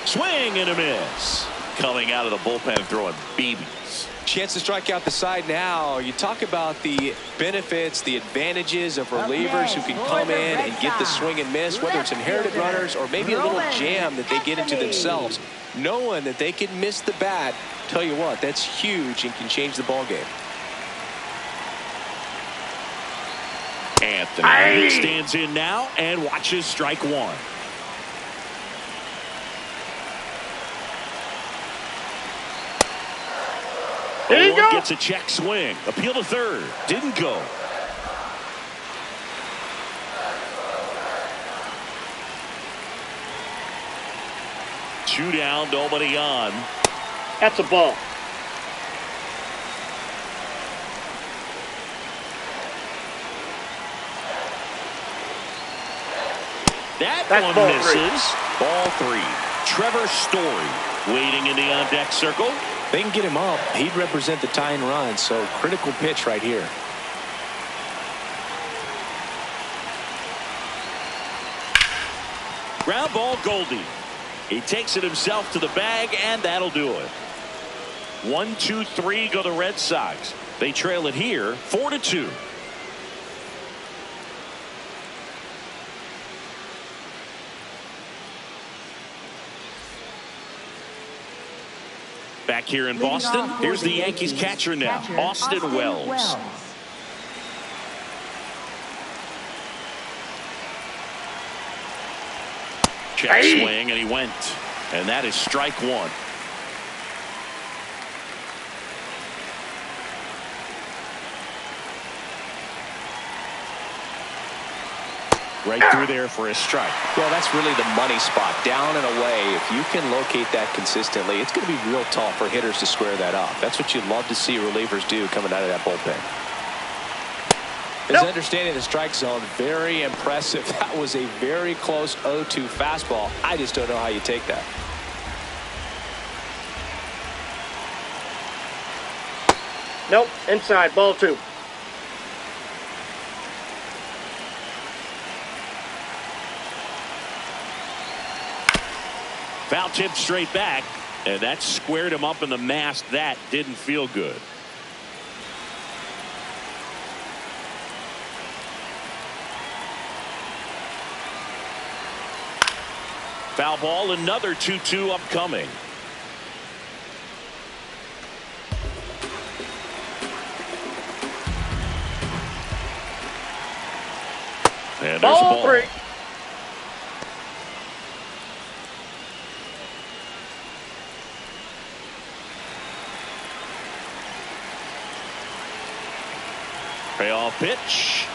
Swing and a miss. Coming out of the bullpen throwing BBs. Chance to strike out the side now. You talk about the benefits, the advantages of relievers who can come in and get the swing and miss, whether it's inherited runners or maybe a little jam that they get into themselves. Knowing that they can miss the bat, tell you what, that's huge and can change the ball game. Anthony stands in now and watches strike 1. There you go. Gets a check swing. Appeal to third. Didn't go. Two down, nobody on. That's a ball. That That's one ball misses. Ball three. Trevor Story waiting in the on-deck circle. They can get him up. He'd represent the tying run, so critical pitch right here. Ground ball, Goldie. He takes it himself to the bag, and that'll do it. 1-2-3 go the Red Sox. They trail it here 4-2. Back here in Boston, here's the Yankees catcher now, Austin Wells. Check swing, and he went. And that is strike one. Right through there for a strike. Well, that's really the money spot, down and away. If you can locate that consistently, it's going to be real tough for hitters to square that up. That's what you'd love to see relievers do coming out of that bullpen. His understanding of the strike zone, very impressive. That was a very close 0-2 fastball. I just don't know how you take that. Nope, inside, ball two. Foul tip straight back, and that squared him up in the mask. That didn't feel good. Foul ball, another 2-2 upcoming. And there's Ball a ball. three. Payoff pitch.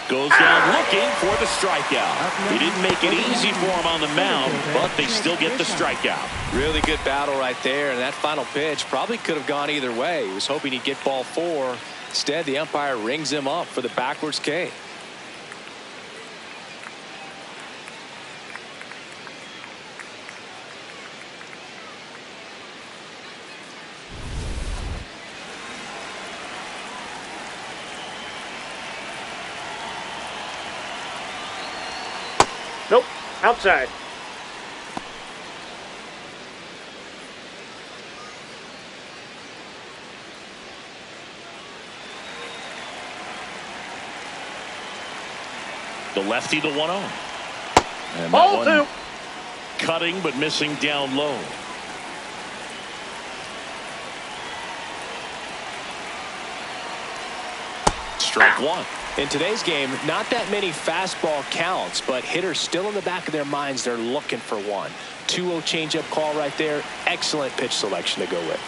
Goes down looking for the strikeout. He didn't make it easy for him on the mound, but they still get the strikeout. Really good battle right there, and that final pitch probably could have gone either way. He was hoping he'd get ball four. Instead, the umpire rings him up for the backwards K. Nope, outside. The lefty, the 1-0. And Ball that one two. cutting but missing down low. Strike one. In today's game, not that many fastball counts, but hitters still in the back of their minds, they're looking for one. 2-0 changeup call right there. Excellent pitch selection to go with.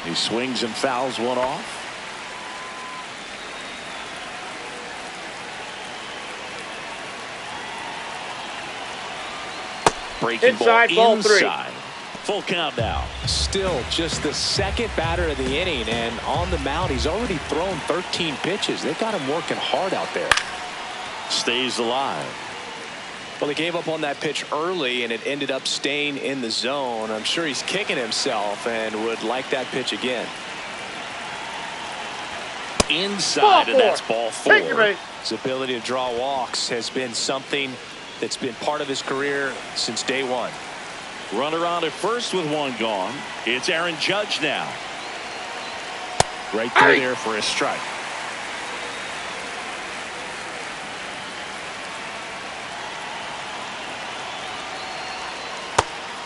He swings and fouls one off. Breaking Inside, ball ball three. inside. Full count now. Still just the second batter of the inning, and on the mound, he's already thrown 13 pitches. They've got him working hard out there. Stays alive. Well, he gave up on that pitch early, and it ended up staying in the zone. I'm sure he's kicking himself and would like that pitch again. Inside, and that's ball four. Take your base. His ability to draw walks has been something that's been part of his career since day one. Runner on at first with one gone. It's Aaron Judge now. Right through there for a strike.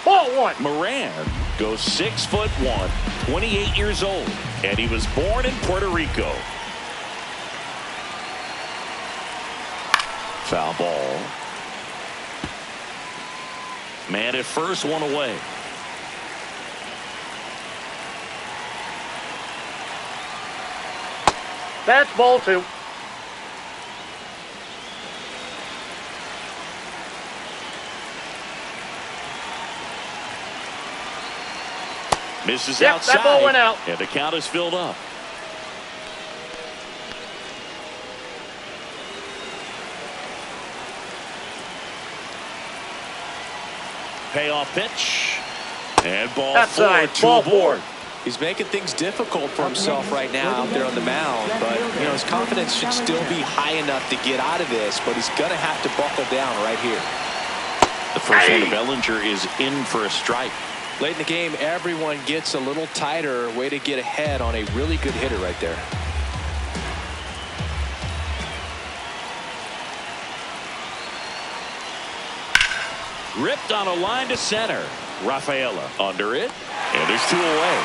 Ball one. Moran goes 6'1", 28 years old, and he was born in Puerto Rico. Foul ball. Man at first, one away. That's ball two. Misses Yep, outside. that ball went out. And the count is filled up. Payoff pitch. And ball Outside, 4, ball 2 aboard. 4. He's making things difficult for himself right now out there on the mound, but his confidence should still be high enough to get out of this, but he's going to have to buckle down right here. The first one of Bellinger is in for a strike. Late in the game, everyone gets a little tighter. Way to get ahead on a really good hitter right there. Ripped on a line to center. Rafaela under it, and there's 2 away.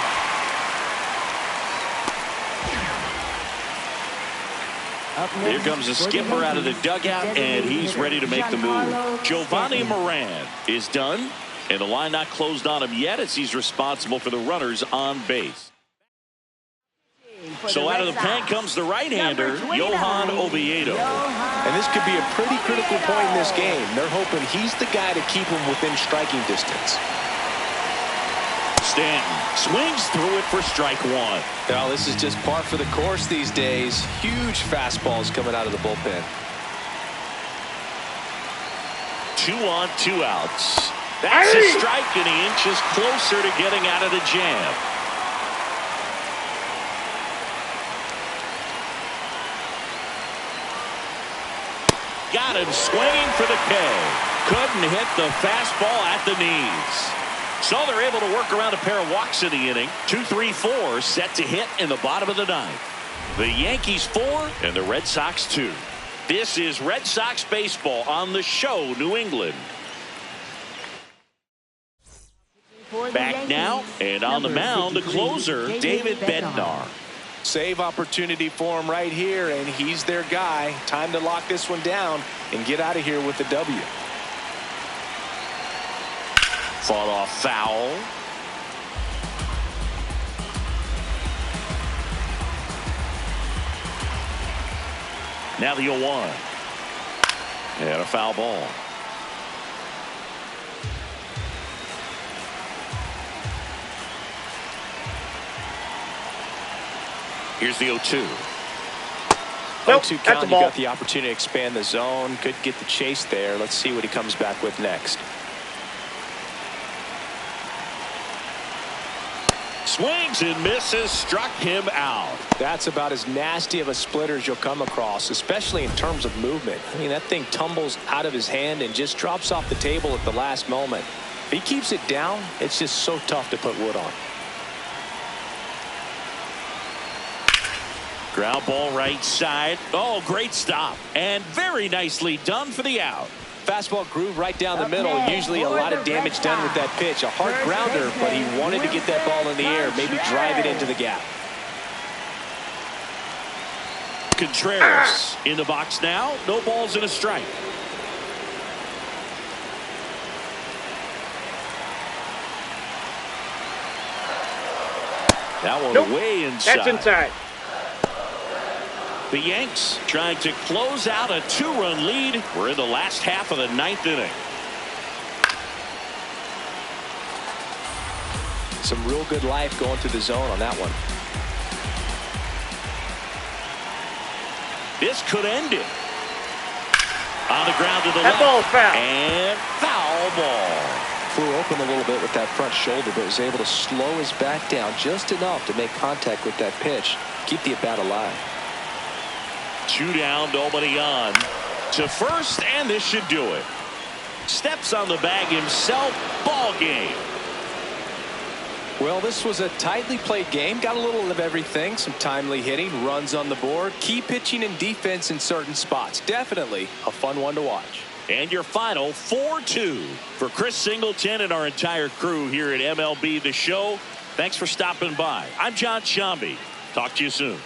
Here comes the skipper out of the dugout, and he's ready to make the move. Giovanni Moran is done, and the line not closed on him yet as he's responsible for the runners on base. So out of the pen comes the right-hander, Johan Oviedo. And this could be a pretty critical point in this game. They're hoping he's the guy to keep them within striking distance. Stanton swings through it for strike 1. Well, this is just par for the course these days. Huge fastballs coming out of the bullpen. 2 on, 2 outs. That's a strike, and he inches closer to getting out of the jam. Got him swinging for the K. Couldn't hit the fastball at the knees. So they're able to work around a pair of walks in the inning. 2-3-4 set to hit in the bottom of the 9th. The Yankees 4 and the Red Sox 2. This is Red Sox baseball on the show, New England. Back now, and on the mound, the closer, David Bednar. Save opportunity for him right here, and he's their guy. Time to lock this one down and get out of here with the W. Fought off foul. Now the 0-1. And a foul ball. Here's the 0-2. Nope, 0-2 that's count. the You ball. got the opportunity to expand the zone. Could get the chase there. Let's see what he comes back with next. Swings and misses, struck him out. That's about as nasty of a splitter as you'll come across, especially in terms of movement. I mean, that thing tumbles out of his hand and just drops off the table at the last moment. If he keeps it down, it's just so tough to put wood on. Ground ball right side. Oh, great stop. And very nicely done for the out. Fastball groove right down the middle. Usually a lot of damage done with that pitch. A hard grounder, but he wanted to get that ball in the air, maybe drive it into the gap. Contreras in the box now. No balls and a strike. That one Nope. way inside. That's inside. The Yanks trying to close out a 2-run lead. We're in the last half of the 9th inning. Some real good life going through the zone on that one. This could end it. On the ground to the That left. ball's foul. And foul ball. Flew open a little bit with that front shoulder, but was able to slow his back down just enough to make contact with that pitch. Keep the at-bat alive. 2 down, nobody on. To first, and this should do it. Steps on the bag himself. Ball game. Well, this was a tightly played game. Got a little of everything. Some timely hitting, runs on the board, key pitching and defense in certain spots. Definitely a fun one to watch. And your final 4-2 for Chris Singleton and our entire crew here at MLB The Show. Thanks for stopping by. I'm John Sciambi. Talk to you soon.